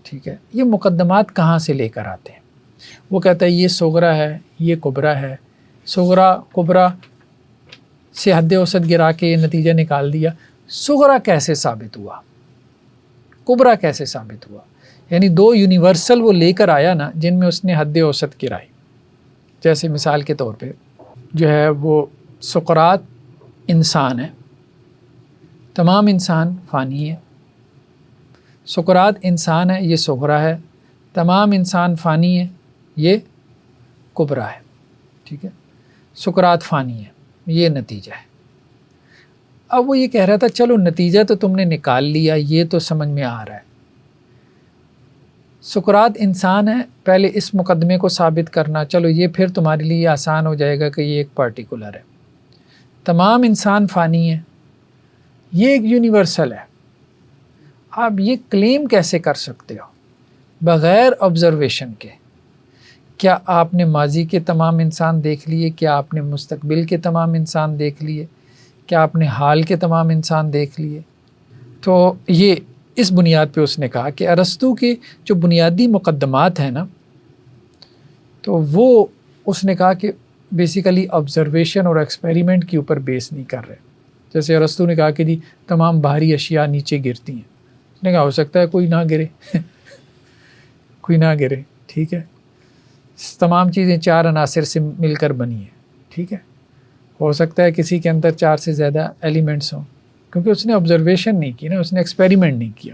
ٹھیک ہے، یہ مقدمات کہاں سے لے کر آتے ہیں؟ وہ کہتا ہے یہ صغرا ہے، یہ کبرا ہے، صغرا کبرا سے حد اوسط گرا کے یہ نتیجہ نکال دیا۔ صغرا کیسے ثابت ہوا، کبرا کیسے ثابت ہوا؟ یعنی دو یونیورسل وہ لے کر آیا نا جن میں اس نے حد اوسط گرائی۔ جیسے مثال کے طور پہ جو ہے وہ سقراط انسان ہے، تمام انسان فانی ہے۔ سقراط انسان ہے، یہ صغرا ہے، تمام انسان فانی ہے، یہ کبرا ہے، ٹھیک ہے۔ سقراط فانی ہے، یہ نتیجہ ہے۔ اب وہ یہ کہہ رہا تھا چلو نتیجہ تو تم نے نکال لیا، یہ تو سمجھ میں آ رہا ہے، سقراط انسان ہے، پہلے اس مقدمے کو ثابت کرنا، چلو یہ پھر تمہارے لیے آسان ہو جائے گا کہ یہ ایک پارٹیکولر ہے۔ تمام انسان فانی ہے، یہ ایک یونیورسل ہے۔ آپ یہ کلیم کیسے کر سکتے ہو بغیر آبزرویشن کے؟ کیا آپ نے ماضی کے تمام انسان دیکھ لیے؟ کیا آپ نے مستقبل کے تمام انسان دیکھ لیے؟ کیا آپ نے حال کے تمام انسان دیکھ لیے؟ تو یہ اس بنیاد پہ اس نے کہا کہ ارسطو کے جو بنیادی مقدمات ہیں نا، تو وہ اس نے کہا کہ بیسیکلی آبزرویشن اور ایکسپیریمنٹ کے اوپر بیس نہیں کر رہے۔ جیسے ارسطو نے کہا کہ جی تمام باہری اشیاء نیچے گرتی ہیں، اس نے کہا ہو سکتا ہے کوئی نہ گرے کوئی نہ گرے، ٹھیک ہے، تمام چیزیں چار عناصر سے مل کر بنی ہیں، ٹھیک ہے، ہو سکتا ہے کسی کے اندر چار سے زیادہ ایلیمنٹس ہوں، کیونکہ اس نے آبزرویشن نہیں کی نا، اس نے ایکسپیریمنٹ نہیں کیا۔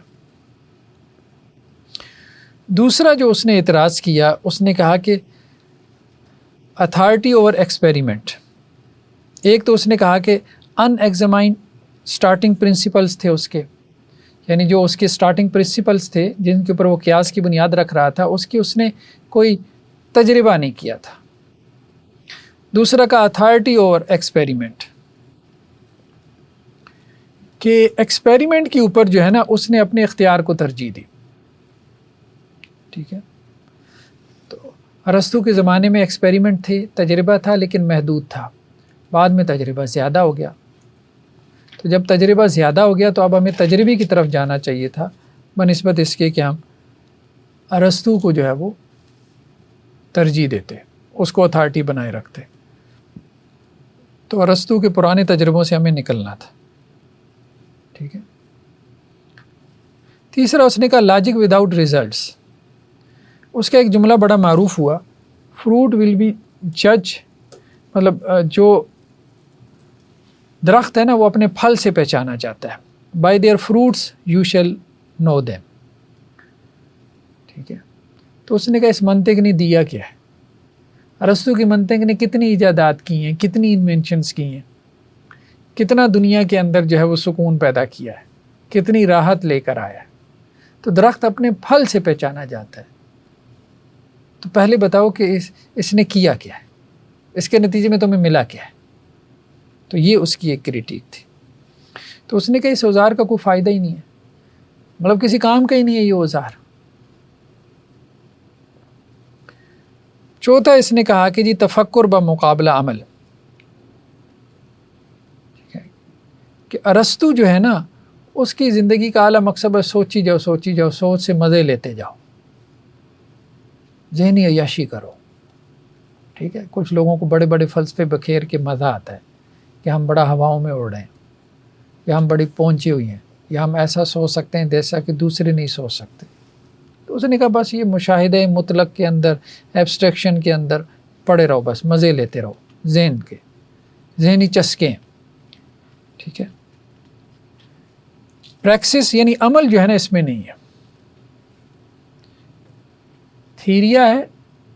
دوسرا جو اس نے اعتراض کیا، اس نے کہا کہ اتھارٹی اوور ایکسپیریمنٹ۔ ایک تو اس نے کہا کہ ان ایگزامائنڈ اسٹارٹنگ پرنسپلس تھے اس کے، یعنی جو اس کے سٹارٹنگ پرنسپلز تھے جن کے اوپر وہ قیاس کی بنیاد رکھ رہا تھا اس نے کوئی تجربہ نہیں کیا تھا۔ دوسرا کا اتھارٹی اور ایکسپیریمنٹ، کہ ایکسپیریمنٹ کے اوپر جو ہے نا اس نے اپنے اختیار کو ترجیح دی، ٹھیک ہے۔ تو ارسطو کے زمانے میں ایکسپیریمنٹ تھے، تجربہ تھا لیکن محدود تھا، بعد میں تجربہ زیادہ ہو گیا۔ تو جب تجربہ زیادہ ہو گیا تو اب ہمیں تجربے کی طرف جانا چاہیے تھا بنسبت اس کے کہ ہم ارسطو کو جو ہے وہ ترجیح دیتے، اس کو اتھارٹی بنائے رکھتے۔ تو ارسطو کے پرانے تجربوں سے ہمیں نکلنا تھا، ٹھیک ہے۔ تیسرا اس نے کہا لاجک وداؤٹ ریزلٹس۔ اس کا ایک جملہ بڑا معروف ہوا، فروٹ ول بی جج، مطلب جو درخت ہے نا وہ اپنے پھل سے پہچانا جاتا ہے، by their fruits you shall know them, ٹھیک ہے۔ تو اس نے کہا اس منطق نے دیا کیا ہے؟ ارسطو کی منطق نے کتنی ایجادات کی ہیں، کتنی انوینشنز کی ہیں، کتنا دنیا کے اندر جو ہے وہ سکون پیدا کیا ہے، کتنی راحت لے کر آیا ہے۔ تو درخت اپنے پھل سے پہچانا جاتا ہے۔ تو پہلے بتاؤ کہ اس نے کیا کیا ہے، اس کے نتیجے میں تمہیں ملا کیا ہے؟ تو یہ اس کی ایک کریٹیک تھی۔ تو اس نے کہا اس اوزار کا کوئی فائدہ ہی نہیں ہے، مطلب کسی کام کا ہی نہیں ہے یہ اوزار۔ چوتھا اس نے کہا کہ جی تفکر بمقابلہ عمل، کہ ارسطو جو ہے نا اس کی زندگی کا اعلیٰ مقصد ہے سوچی جاؤ سوچی جاؤ، سوچ سے مزے لیتے جاؤ، ذہنی عیاشی کرو، ٹھیک ہے۔ کچھ لوگوں کو بڑے بڑے فلسفے بکھیر کے مزہ آتا ہے کہ ہم بڑا ہواؤں میں اڑ رہے ہیں، یا ہم بڑی پہنچی ہوئی ہیں، یا ہم ایسا سوچ سکتے ہیں جیسا کہ دوسرے نہیں سوچ سکتے۔ تو اس نے کہا بس یہ مشاہدے مطلق کے اندر، ایبسٹریکشن کے اندر پڑے رہو، بس مزے لیتے رہو، ذہن کے ذہنی چسکے، ٹھیک ہے۔ پریکسس یعنی عمل جو ہے نا اس میں نہیں ہے، تھیریا ہے،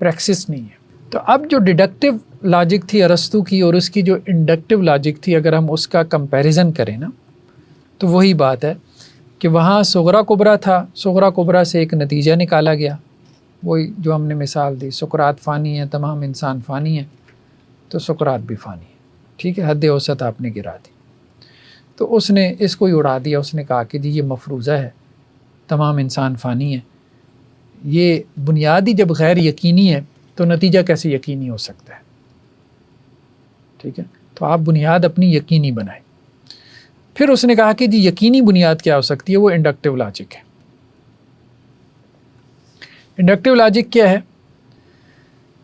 پریکسس نہیں ہے۔ تو اب جو ڈیڈکٹیو لاجک تھی ارسطو کی اور اس کی جو انڈکٹیو لاجک تھی، اگر ہم اس کا کمپیریزن کریں نا تو وہی بات ہے کہ وہاں صغرا کبرا تھا، صغرا کبرا سے ایک نتیجہ نکالا گیا، وہی جو ہم نے مثال دی، سقراط فانی ہے، تمام انسان فانی ہیں، تو سقراط بھی فانی ہے، ٹھیک ہے۔ حد اوسط آپ نے گرا دی، تو اس نے اس کو ہی اڑا دیا، اس نے کہا کہ جی یہ مفروضہ ہے، تمام انسان فانی ہے۔ یہ بنیادی جب غیر یقینی ہے تو نتیجہ کیسے یقینی ہو سکتا ہے، ٹھیک ہے۔ تو آپ بنیاد اپنی یقینی بنائیں۔ پھر اس نے کہا کہ جی یقینی بنیاد کیا ہو سکتی ہے، وہ انڈکٹیو لاجک ہے۔ انڈکٹیو لاجک کیا ہے؟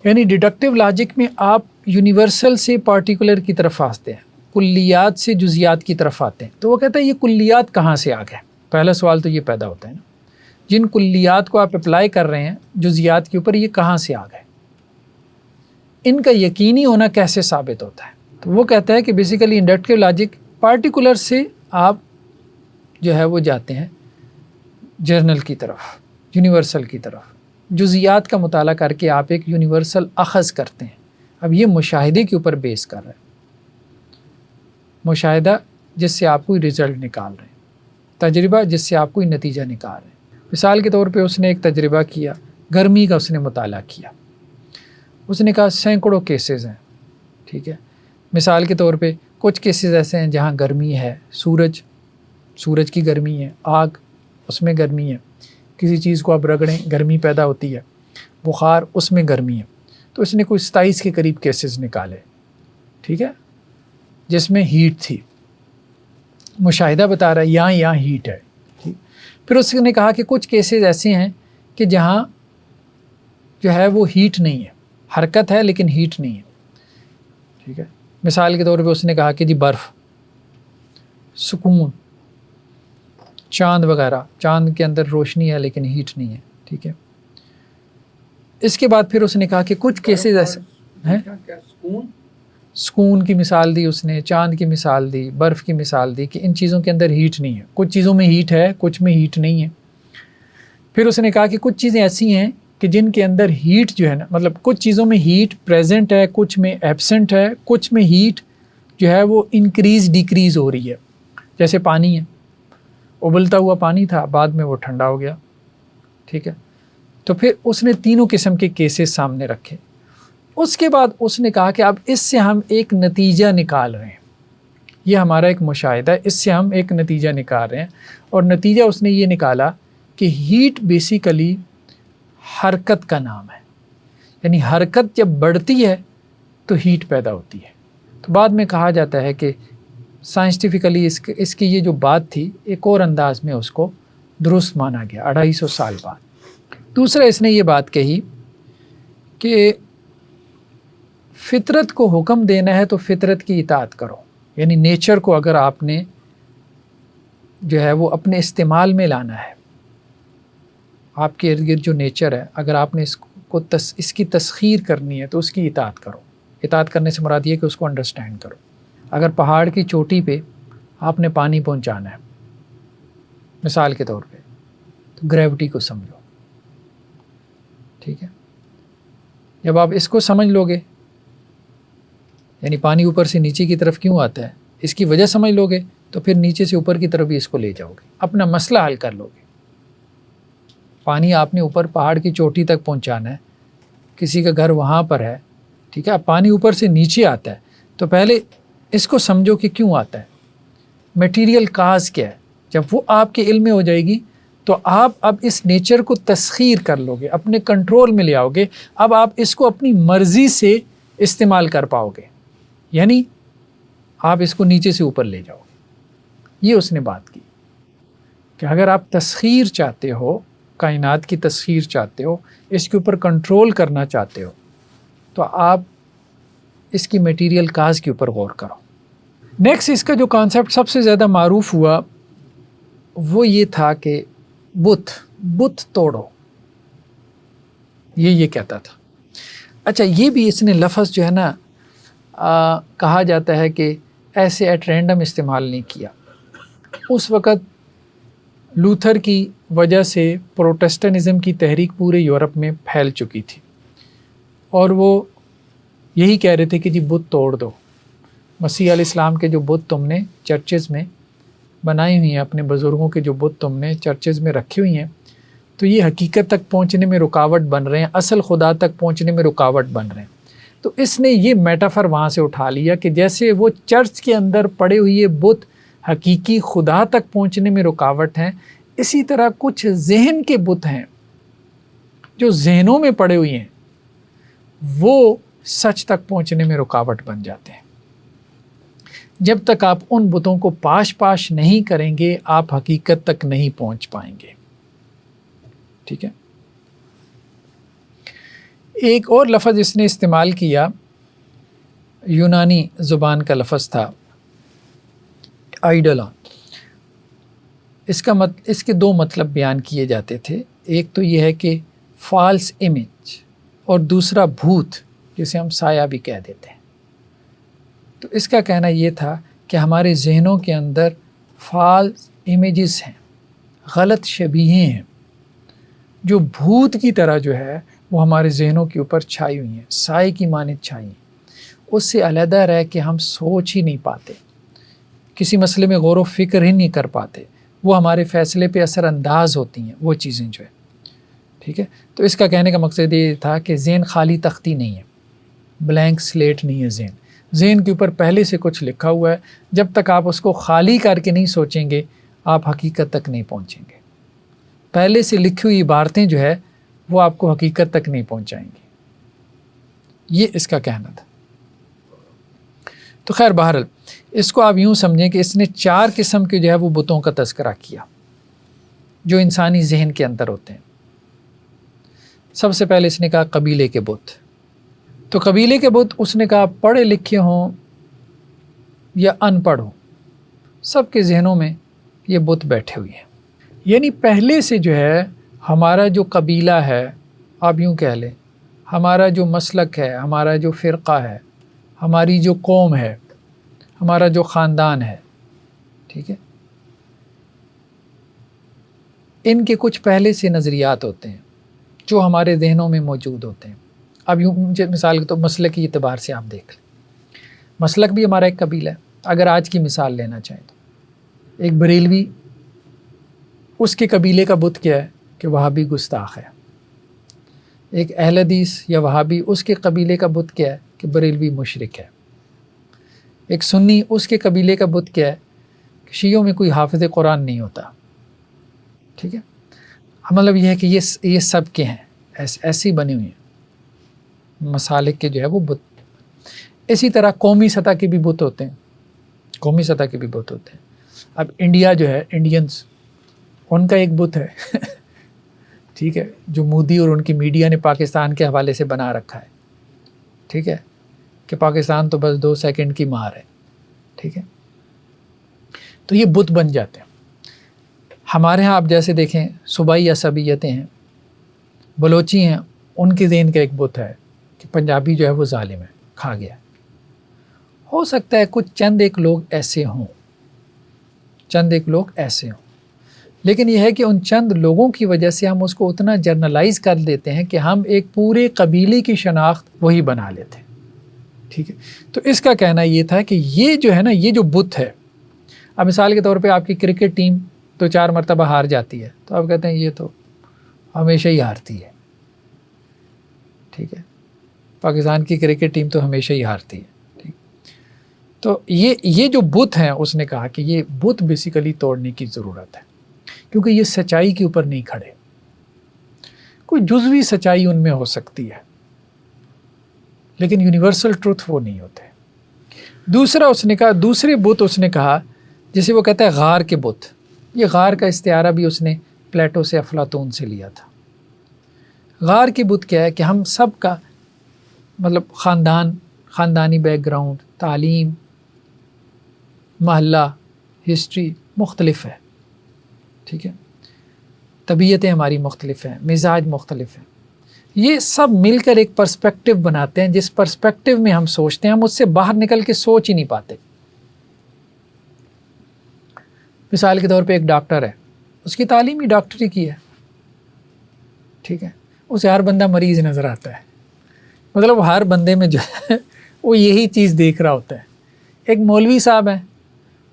یعنی ڈیڈکٹیو لاجک میں آپ یونیورسل سے پارٹیکولر کی طرف آتے ہیں، کلیات سے جزیات کی طرف آتے ہیں۔ تو وہ کہتا ہے یہ کلیات کہاں سے آ گئے؟ پہلا سوال تو یہ پیدا ہوتا ہے نا، جن کلیات کو آپ اپلائی کر رہے ہیں جزیات کے اوپر، یہ کہاں سے آ گئے؟ ان کا یقینی ہونا کیسے ثابت ہوتا ہے؟ تو وہ کہتا ہے کہ بیسیکلی انڈکٹیو لاجک پارٹیکولر سے آپ جو ہے وہ جاتے ہیں جرنل کی طرف، یونیورسل کی طرف، جزیات کا مطالعہ کر کے آپ ایک یونیورسل اخذ کرتے ہیں۔ اب یہ مشاہدے کے اوپر بیس کر رہے ہیں، مشاہدہ جس سے آپ کوئی رزلٹ نکال رہے ہیں، تجربہ جس سے آپ کوئی نتیجہ نکال رہے ہیں۔ مثال کے طور پہ اس نے ایک تجربہ کیا، گرمی کا اس نے مطالعہ کیا، اس نے کہا سینکڑوں کیسز ہیں، ٹھیک ہے۔ مثال کے طور پہ کچھ کیسز ایسے ہیں جہاں گرمی ہے، سورج کی گرمی ہے، آگ اس میں گرمی ہے، کسی چیز کو آپ رگڑیں گرمی پیدا ہوتی ہے، بخار اس میں گرمی ہے۔ تو اس نے کوئی 27 کے قریب کیسز نکالے، ٹھیک ہے، جس میں ہیٹ تھی، مشاہدہ بتا رہا ہے یہاں ہیٹ ہے۔ پھر اس نے کہا کہ کچھ کیسز ایسے ہیں کہ جہاں جو ہے وہ ہیٹ نہیں ہے، حرکت ہے لیکن ہیٹ نہیں ہے، ٹھیک ہے۔ مثال کے طور پہ اس نے کہا کہ جی برف، سکون، چاند وغیرہ، چاند کے اندر روشنی ہے لیکن ہیٹ نہیں ہے، ٹھیک ہے۔ اس کے بعد پھر اس نے کہا کہ کچھ کیسز ایسے ہیں، سکون کی مثال دی اس نے، چاند کی مثال دی، برف کی مثال دی کہ ان چیزوں کے اندر ہیٹ نہیں ہے، کچھ چیزوں میں ہیٹ ہے، کچھ میں ہیٹ نہیں ہے۔ پھر اس نے کہا کہ کچھ چیزیں ایسی ہیں کہ جن کے اندر ہیٹ جو ہے نا، مطلب کچھ چیزوں میں ہیٹ پریزنٹ ہے، کچھ میں ایبسنٹ ہے، کچھ میں ہیٹ جو ہے وہ انکریز ڈیکریز ہو رہی ہے، جیسے پانی ہے، ابلتا ہوا پانی تھا، بعد میں وہ ٹھنڈا ہو گیا، ٹھیک ہے. تو پھر اس نے تینوں قسم کے کیسز سامنے رکھے. اس کے بعد اس نے کہا کہ اب اس سے ہم ایک نتیجہ نکال رہے ہیں، یہ ہمارا ایک مشاہدہ ہے، اس سے ہم ایک نتیجہ نکال رہے ہیں. اور نتیجہ اس نے یہ نکالا کہ ہیٹ بیسیکلی حرکت کا نام ہے، یعنی حرکت جب بڑھتی ہے تو ہیٹ پیدا ہوتی ہے. تو بعد میں کہا جاتا ہے کہ سائنسٹیفکلی اس کی یہ جو بات تھی ایک اور انداز میں اس کو درست مانا گیا 250 سال بعد. دوسرا اس نے یہ بات کہی کہ فطرت کو حکم دینا ہے تو فطرت کی اطاعت کرو، یعنی نیچر کو اگر آپ نے جو ہے وہ اپنے استعمال میں لانا ہے، آپ کے ارد گرد جو نیچر ہے اگر آپ نے اس کی تسخیر کرنی ہے تو اس کی اطاعت کرو. اطاعت کرنے سے مراد یہ کہ اس کو انڈرسٹینڈ کرو. اگر پہاڑ کی چوٹی پہ آپ نے پانی پہنچانا ہے مثال کے طور پہ تو گریوٹی کو سمجھو، ٹھیک ہے. جب آپ اس کو سمجھ لو گے، یعنی پانی اوپر سے نیچے کی طرف کیوں آتا ہے اس کی وجہ سمجھ لو گے، تو پھر نیچے سے اوپر کی طرف بھی اس کو لے جاؤ گے، اپنا مسئلہ حل کر لو گے. پانی آپ نے اوپر پہاڑ کی چوٹی تک پہنچانا ہے، کسی کا گھر وہاں پر ہے، ٹھیک ہے. اب پانی اوپر سے نیچے آتا ہے تو پہلے اس کو سمجھو کہ کیوں آتا ہے، میٹیریل کاز کیا ہے. جب وہ آپ کے علم میں ہو جائے گی تو آپ اب اس نیچر کو تسخیر کر لو گے، اپنے کنٹرول میں لے آؤ گے. اب آپ اس کو اپنی مرضی سے استعمال کر پاؤ گے، یعنی آپ اس کو نیچے سے اوپر لے جاؤ گے. یہ اس نے بات کی کہ اگر آپ تسخیر چاہتے ہو، کائنات کی تسخیر چاہتے ہو، اس کے اوپر کنٹرول کرنا چاہتے ہو، تو آپ اس کی میٹیریل کاز کے اوپر غور کرو. نیکسٹ اس کا جو کانسیپٹ سب سے زیادہ معروف ہوا وہ یہ تھا کہ بت توڑو، یہ کہتا تھا. اچھا، یہ بھی اس نے لفظ جو ہے نا کہا جاتا ہے کہ ایسے ایٹ رینڈم استعمال نہیں کیا. اس وقت لوتھر کی وجہ سے پروٹسٹنزم کی تحریک پورے یورپ میں پھیل چکی تھی، اور وہ یہی کہہ رہے تھے کہ جی بت توڑ دو. مسیح علیہ السلام کے جو بت تم نے چرچز میں بنائی ہوئی ہیں، اپنے بزرگوں کے جو بت تم نے چرچز میں رکھی ہوئی ہیں، تو یہ حقیقت تک پہنچنے میں رکاوٹ بن رہے ہیں، اصل خدا تک پہنچنے میں رکاوٹ بن رہے ہیں. تو اس نے یہ میٹافر وہاں سے اٹھا لیا کہ جیسے وہ چرچ کے اندر پڑے ہوئے بت حقیقی خدا تک پہنچنے میں رکاوٹ ہیں، اسی طرح کچھ ذہن کے بت ہیں جو ذہنوں میں پڑے ہوئے ہیں، وہ سچ تک پہنچنے میں رکاوٹ بن جاتے ہیں. جب تک آپ ان بتوں کو پاش نہیں کریں گے آپ حقیقت تک نہیں پہنچ پائیں گے. ٹھیک ہے. ایک اور لفظ اس نے استعمال کیا، یونانی زبان کا لفظ تھا آئیڈولون. اس کے دو مطلب بیان کیے جاتے تھے. ایک تو یہ ہے کہ فالس امیج، اور دوسرا بھوت جسے ہم سایہ بھی کہہ دیتے ہیں. تو اس کا کہنا یہ تھا کہ ہمارے ذہنوں کے اندر فالس امیجز ہیں، غلط شبیہیں ہیں، جو بھوت کی طرح جو ہے وہ ہمارے ذہنوں کے اوپر چھائی ہوئی ہیں، سائے کی مانند چھائی ہیں. اس سے علیحدہ رہ کے ہم سوچ ہی نہیں پاتے، کسی مسئلے میں غور و فکر ہی نہیں کر پاتے، وہ ہمارے فیصلے پہ اثر انداز ہوتی ہیں وہ چیزیں جو ہے. ٹھیک ہے. تو اس کا کہنے کا مقصد یہ تھا کہ ذہن خالی تختی نہیں ہے، بلینک سلیٹ نہیں ہے ذہن. ذہن کے اوپر پہلے سے کچھ لکھا ہوا ہے، جب تک آپ اس کو خالی کر کے نہیں سوچیں گے آپ حقیقت تک نہیں پہنچیں گے. پہلے سے لکھی ہوئی عبارتیں جو ہے وہ آپ کو حقیقت تک نہیں پہنچائیں گی. یہ اس کا کہنا تھا. تو خیر بہرحال اس کو آپ یوں سمجھیں کہ اس نے 4 قسم کے جو ہے وہ بتوں کا تذکرہ کیا جو انسانی ذہن کے اندر ہوتے ہیں. سب سے پہلے اس نے کہا قبیلے کے بت. تو قبیلے کے بت اس نے کہا پڑھے لکھے ہوں یا ان پڑھ ہوں، سب کے ذہنوں میں یہ بت بیٹھے ہوئے ہیں. یعنی پہلے سے جو ہے ہمارا جو قبیلہ ہے، آپ یوں کہہ لیں ہمارا جو مسلک ہے، ہمارا جو فرقہ ہے، ہماری جو قوم ہے، ہمارا جو خاندان ہے، ٹھیک ہے، ان کے کچھ پہلے سے نظریات ہوتے ہیں جو ہمارے ذہنوں میں موجود ہوتے ہیں. اب یوں مثال کے تو مسلک کی اعتبار سے آپ دیکھ لیں، مسلک بھی ہمارا ایک قبیلہ ہے. اگر آج کی مثال لینا چاہیں تو ایک بریلوی اس کے قبیلے کا بت کیا ہے کہ وہابی گستاخ ہے. ایک اہل حدیث یا وہابی اس کے قبیلے کا بت کیا ہے کہ بریلوی مشرک ہے. ایک سنی اس کے قبیلے کا بت کیا ہے کہ شیعوں میں کوئی حافظ قرآن نہیں ہوتا. ٹھیک ہے، مطلب یہ ہے کہ یہ سب کے ہیں، ایسی بنی ہوئی ہیں مسالک کے جو ہے وہ بت. اسی طرح قومی سطح کے بھی بت ہوتے ہیں، قومی سطح کے بھی بت ہوتے ہیں. اب انڈیا جو ہے، انڈینز، ان کا ایک بت ہے ٹھیک ہے، جو مودی اور ان کی میڈیا نے پاکستان کے حوالے سے بنا رکھا ہے. ٹھیک ہے، کہ پاکستان تو بس 2 سیکنڈ کی مار ہے. ٹھیک ہے، تو یہ بت بن جاتے ہیں. ہمارے ہاں آپ جیسے دیکھیں صوبائی عصبیتیں ہیں، بلوچی ہیں، ان کے ذہن کا ایک بت ہے کہ پنجابی جو ہے وہ ظالم ہے، کھا گیا. ہو سکتا ہے کچھ چند ایک لوگ ایسے ہوں، لیکن یہ ہے کہ ان چند لوگوں کی وجہ سے ہم اس کو اتنا جرنلائز کر دیتے ہیں کہ ہم ایک پورے قبیلے کی شناخت وہی بنا لیتے ہیں. ٹھیک ہے، تو اس کا کہنا یہ تھا کہ یہ جو ہے نا، یہ جو بت ہے، اب مثال کے طور پہ آپ کی کرکٹ ٹیم 2-4 مرتبہ ہار جاتی ہے تو آپ کہتے ہیں یہ تو ہمیشہ ہی ہارتی ہے. ٹھیک ہے، پاکستان کی کرکٹ ٹیم تو ہمیشہ ہی ہارتی ہے. ٹھیک، تو یہ جو بت ہیں، اس نے کہا کہ یہ بت بیسیکلی توڑنے کی ضرورت ہے، کیونکہ یہ سچائی کے اوپر نہیں کھڑے. کوئی جزوی سچائی ان میں ہو سکتی ہے لیکن یونیورسل ٹروتھ وہ نہیں ہوتے. دوسرا اس نے کہا، دوسرے بت اس نے کہا جسے وہ کہتا ہے غار کے بت. یہ غار کا استعارہ بھی اس نے پلیٹو سے، افلاطون سے لیا تھا. غار کے بت کیا ہے کہ ہم سب کا مطلب خاندانی بیک گراؤنڈ، تعلیم، محلہ، ہسٹری مختلف ہے. ٹھیک ہے، طبیعتیں ہماری مختلف ہیں، مزاج مختلف ہیں. یہ سب مل کر ایک پرسپیکٹیو بناتے ہیں، جس پرسپیکٹیو میں ہم سوچتے ہیں، ہم اس سے باہر نکل کے سوچ ہی نہیں پاتے. مثال کے طور پہ ایک ڈاکٹر ہے، اس کی تعلیم ہی ڈاکٹری کی ہے. ٹھیک ہے، اسے ہر بندہ مریض نظر آتا ہے، مطلب ہر بندے میں جو ہے وہ یہی چیز دیکھ رہا ہوتا ہے. ایک مولوی صاحب ہیں،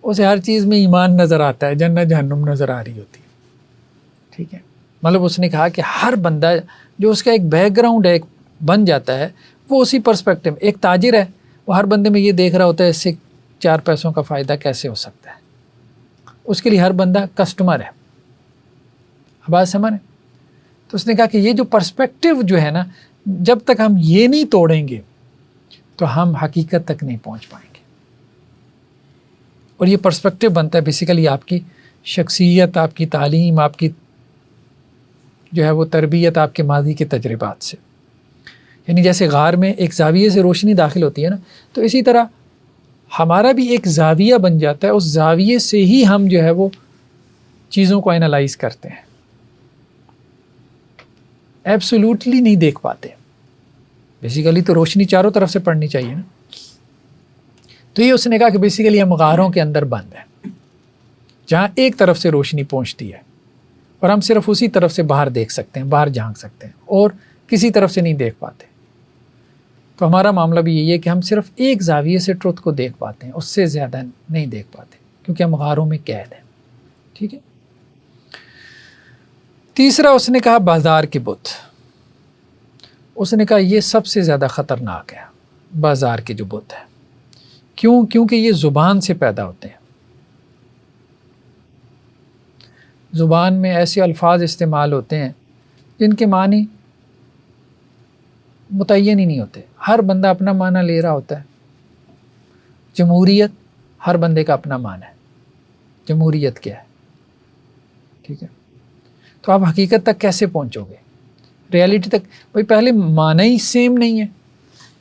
اسے ہر چیز میں ایمان نظر آتا ہے، جنت جہنم نظر آ رہی ہوتی ہے. ٹھیک ہے، مطلب اس نے کہا کہ ہر بندہ جو اس کا ایک بیک گراؤنڈ ہے، ایک بن جاتا ہے، وہ اسی پرسپیکٹیو. ایک تاجر ہے، وہ ہر بندے میں یہ دیکھ رہا ہوتا ہے اس سے 4 پیسوں کا فائدہ کیسے ہو سکتا ہے. اس کے لیے ہر بندہ کسٹمر ہے. اب بات سمجھ رہے؟ تو اس نے کہا کہ یہ جو پرسپیکٹیو جو ہے نا، جب تک ہم یہ نہیں توڑیں گے تو ہم حقیقت تک نہیں پہنچ پائیں گے. اور یہ پرسپیکٹیو بنتا ہے بیسیکلی آپ کی شخصیت، آپ کی تعلیم، آپ کی جو ہے وہ تربیت، آپ کے ماضی کے تجربات سے. یعنی جیسے غار میں ایک زاویے سے روشنی داخل ہوتی ہے نا، تو اسی طرح ہمارا بھی ایک زاویہ بن جاتا ہے. اس زاویے سے ہی ہم جو ہے وہ چیزوں کو اینالائز کرتے ہیں، ایبسولوٹلی نہیں دیکھ پاتے. بیسیکلی تو روشنی چاروں طرف سے پڑنی چاہیے نا. تو یہ اس نے کہا کہ بیسیکلی ہم غاروں کے اندر بند ہیں، جہاں ایک طرف سے روشنی پہنچتی ہے اور ہم صرف اسی طرف سے باہر دیکھ سکتے ہیں، باہر جھانک سکتے ہیں، اور کسی طرف سے نہیں دیکھ پاتے. تو ہمارا معاملہ بھی یہی ہے کہ ہم صرف ایک زاویے سے ٹروتھ کو دیکھ پاتے ہیں، اس سے زیادہ نہیں دیکھ پاتے، کیونکہ ہم غاروں میں قید ہیں. ٹھیک ہے، تیسرا اس نے کہا بازار کے بت. اس نے کہا یہ سب سے زیادہ خطرناک ہے، بازار کے جو بت ہیں. کیوں؟ کیونکہ یہ زبان سے پیدا ہوتے ہیں. زبان میں ایسے الفاظ استعمال ہوتے ہیں جن کے معنی متعین ہی نہیں ہوتے. ہر بندہ اپنا معنی لے رہا ہوتا ہے. جمہوریت، ہر بندے کا اپنا معنی ہے. جمہوریت کیا ہے؟ ٹھیک ہے، تو آپ حقیقت تک کیسے پہنچو گے؟ ریالٹی تک. بھائی پہلے معنی ہی سیم نہیں ہے.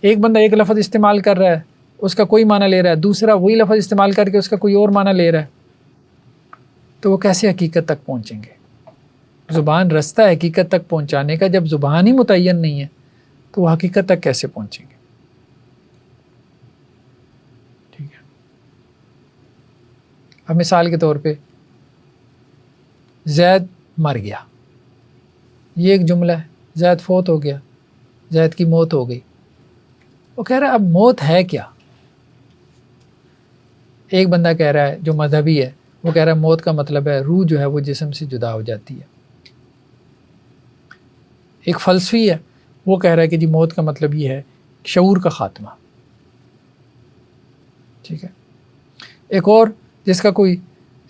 ایک بندہ ایک لفظ استعمال کر رہا ہے، اس کا کوئی معنی لے رہا ہے، دوسرا وہی لفظ استعمال کر کے اس کا کوئی اور معنی لے رہا ہے، تو وہ کیسے حقیقت تک پہنچیں گے؟ زبان رستہ ہے حقیقت تک پہنچانے کا. جب زبان ہی متعین نہیں ہے تو وہ حقیقت تک کیسے پہنچیں گے؟ ٹھیک ہے، اب مثال کے طور پہ زید مر گیا، یہ ایک جملہ ہے. زید فوت ہو گیا، زید کی موت ہو گئی. وہ کہہ رہا ہے اب موت ہے کیا؟ ایک بندہ کہہ رہا ہے جو مذہبی ہے، وہ کہہ رہا ہے موت کا مطلب ہے روح جو ہے وہ جسم سے جدا ہو جاتی ہے. ایک فلسفی ہے وہ کہہ رہا ہے کہ جی موت کا مطلب یہ ہے شعور کا خاتمہ. ٹھیک ہے. ایک اور جس کا کوئی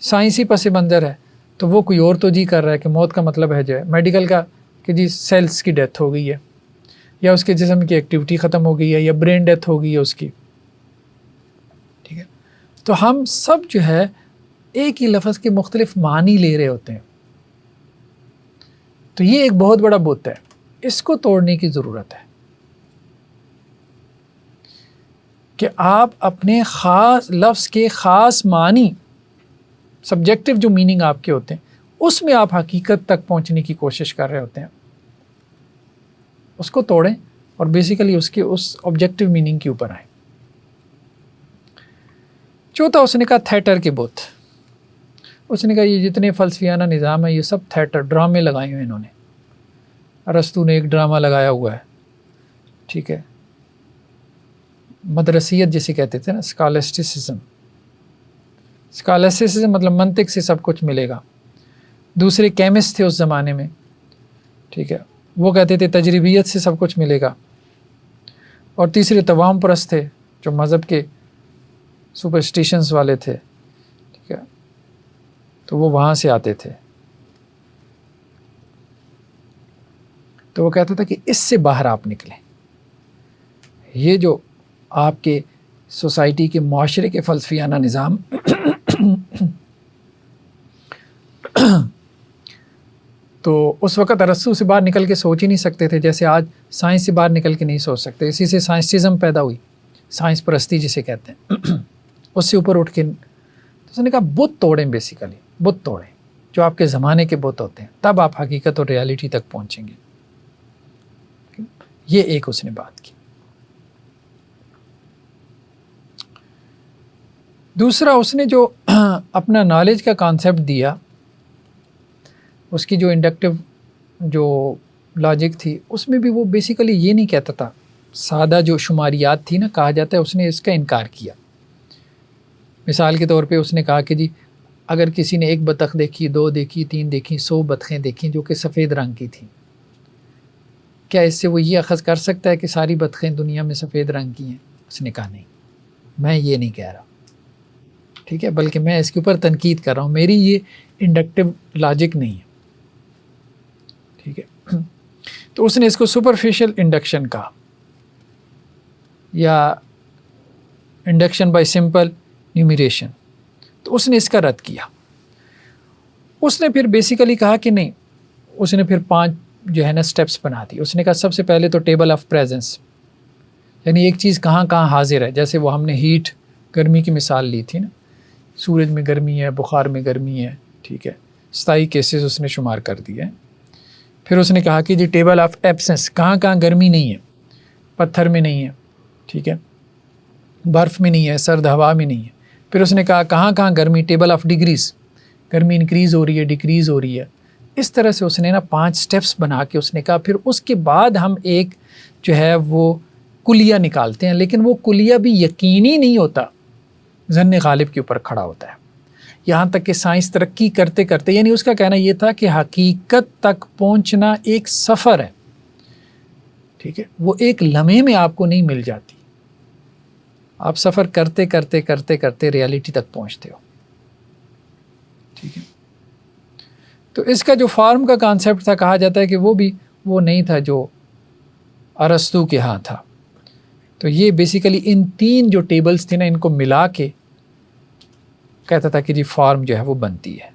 سائنسی پس منظر ہے تو وہ کوئی اور توجیہ کر رہا ہے کہ موت کا مطلب ہے جو ہے میڈیکل کا کہ جی سیلز کی ڈیتھ ہو گئی ہے یا اس کے جسم کی ایکٹیویٹی ختم ہو گئی ہے یا برین ڈیتھ ہو گئی ہے اس کی. ٹھیک ہے. تو ہم سب جو ہے ایک ہی لفظ کے مختلف معنی لے رہے ہوتے ہیں. تو یہ ایک بہت بڑا بت ہے, اس کو توڑنے کی ضرورت ہے کہ آپ اپنے خاص لفظ کے خاص معنی, سبجیکٹو جو میننگ آپ کے ہوتے ہیں, اس میں آپ حقیقت تک پہنچنے کی کوشش کر رہے ہوتے ہیں. اس کو توڑیں اور بیسیکلی اس آبجیکٹو میننگ کے اوپر آئیں. چوتھا اس نے کہا تھیٹر کے بت. اس نے کہا یہ جتنے فلسفیانہ نظام ہیں یہ سب تھیٹر, ڈرامے لگائے ہوئے انہوں نے. ارسطو نے ایک ڈرامہ لگایا ہوا ہے. ٹھیک ہے. مدرسیت جسے کہتے تھے نا, اسکالسٹسزم. اسکالسٹسزم مطلب منطق سے سب کچھ ملے گا. دوسرے کیمسٹ تھے اس زمانے میں. ٹھیک ہے. وہ کہتے تھے تجربیت سے سب کچھ ملے گا. اور تیسرے توام پرست تھے جو مذہب کے سپرسٹیشنز والے تھے. ٹھیک ہے. تو وہ وہاں سے آتے تھے. تو وہ کہتا تھا کہ اس سے باہر آپ نکلیں. یہ جو آپ کے سوسائٹی کے معاشرے کے فلسفیانہ نظام تو اس وقت ارسطو سے باہر نکل کے سوچ ہی نہیں سکتے تھے, جیسے آج سائنس سے باہر نکل کے نہیں سوچ سکتے. اسی سے سائنسٹزم پیدا ہوئی, سائنس پرستی جسے کہتے ہیں. اس سے اوپر اٹھ کے تو اس نے کہا بت توڑیں, بیسیکلی بت توڑیں جو آپ کے زمانے کے بت ہوتے ہیں, تب آپ حقیقت اور ریالٹی تک پہنچیں گے. یہ ایک اس نے بات کی. دوسرا اس نے جو اپنا نالج کا کانسیپٹ دیا, اس کی جو انڈکٹیو جو لاجک تھی, اس میں بھی وہ بیسیکلی یہ نہیں کہتا تھا. سادہ جو شماریات تھی نا, کہا جاتا ہے اس نے اس کا انکار کیا. مثال کے طور پہ اس نے کہا کہ جی اگر کسی نے 1 بطخ دیکھی, 2 دیکھی, 3 دیکھی, 100 بطخیں دیکھیں جو کہ سفید رنگ کی تھیں, کیا اس سے وہ یہ اخذ کر سکتا ہے کہ ساری بطخیں دنیا میں سفید رنگ کی ہیں؟ اس نے کہا نہیں, میں یہ نہیں کہہ رہا. ٹھیک ہے. بلکہ میں اس کے اوپر تنقید کر رہا ہوں, میری یہ انڈکٹیو لاجک نہیں ہے. ٹھیک ہے. تو اس نے اس کو سپرفیشل انڈکشن کہا, یا انڈکشن بائی سمپل نیومیریشن. تو اس نے اس کا رد کیا. اس نے پھر بیسیکلی کہا کہ نہیں, اس نے پھر 5 جو ہے نا سٹیپس بنا دی. اس نے کہا سب سے پہلے تو ٹیبل آف پریزنس, یعنی ایک چیز کہاں کہاں حاضر ہے. جیسے وہ ہم نے ہیٹ, گرمی کی مثال لی تھی نا, سورج میں گرمی ہے, بخار میں گرمی ہے. ٹھیک ہے. 27 کیسز اس نے شمار کر دیے. پھر اس نے کہا کہ جی ٹیبل آف ایبسنس, کہاں کہاں گرمی نہیں ہے, پتھر میں نہیں ہے, ٹھیک ہے, برف میں نہیں ہے, سرد ہوا میں نہیں ہے. پھر اس نے کہا کہاں کہاں گرمی, ٹیبل آف ڈگریز, گرمی انکریز ہو رہی ہے, ڈکریز ہو رہی ہے. اس طرح سے اس نے نا 5 سٹیپس بنا کے اس نے کہا پھر اس کے بعد ہم ایک جو ہے وہ کلیہ نکالتے ہیں. لیکن وہ کلیہ بھی یقینی نہیں ہوتا, ظن غالب کے اوپر کھڑا ہوتا ہے. یہاں تک کہ سائنس ترقی کرتے کرتے, یعنی اس کا کہنا یہ تھا کہ حقیقت تک پہنچنا ایک سفر ہے. ٹھیک ہے. وہ ایک لمحے میں آپ کو نہیں مل جاتی, آپ سفر کرتے کرتے کرتے کرتے ریالٹی تک پہنچتے ہو. ٹھیک ہے. تو اس کا جو فارم کا کانسیپٹ تھا, کہا جاتا ہے کہ وہ بھی وہ نہیں تھا جو ارسطو کے ہاں تھا. تو یہ بیسیکلی ان 3 جو ٹیبلز تھے نا, ان کو ملا کے کہتا تھا کہ جی فارم جو ہے وہ بنتی ہے.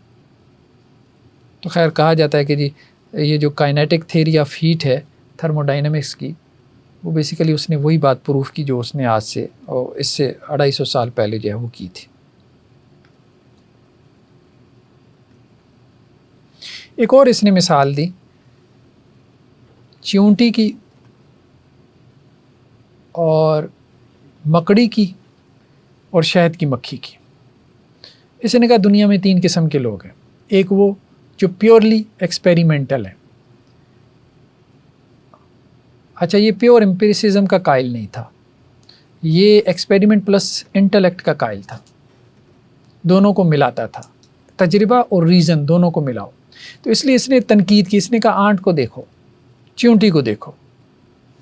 تو خیر کہا جاتا ہے کہ جی یہ جو کائنیٹک تھیوری آف ہیٹ ہے تھرمو ڈائنامکس کی, وہ بیسیکلی اس نے وہی بات پروف کی جو اس نے آج سے اور اس سے 250 سال پہلے جو ہے وہ کی تھی. ایک اور اس نے مثال دی چیونٹی کی اور مکڑی کی اور شہد کی مکھی کی. اس نے کہا دنیا میں 3 قسم کے لوگ ہیں. ایک وہ جو پیورلی ایکسپیریمنٹل ہیں. اچھا, یہ پیور امپیریسزم کا قائل نہیں تھا, یہ ایکسپیریمنٹ پلس انٹلیکٹ کا قائل تھا, دونوں کو ملاتا تھا. تجربہ اور ریزن دونوں کو ملاؤ. تو اس لیے اس نے تنقید کی. اس نے کہا آنٹ کو دیکھو, چیونٹی کو دیکھو,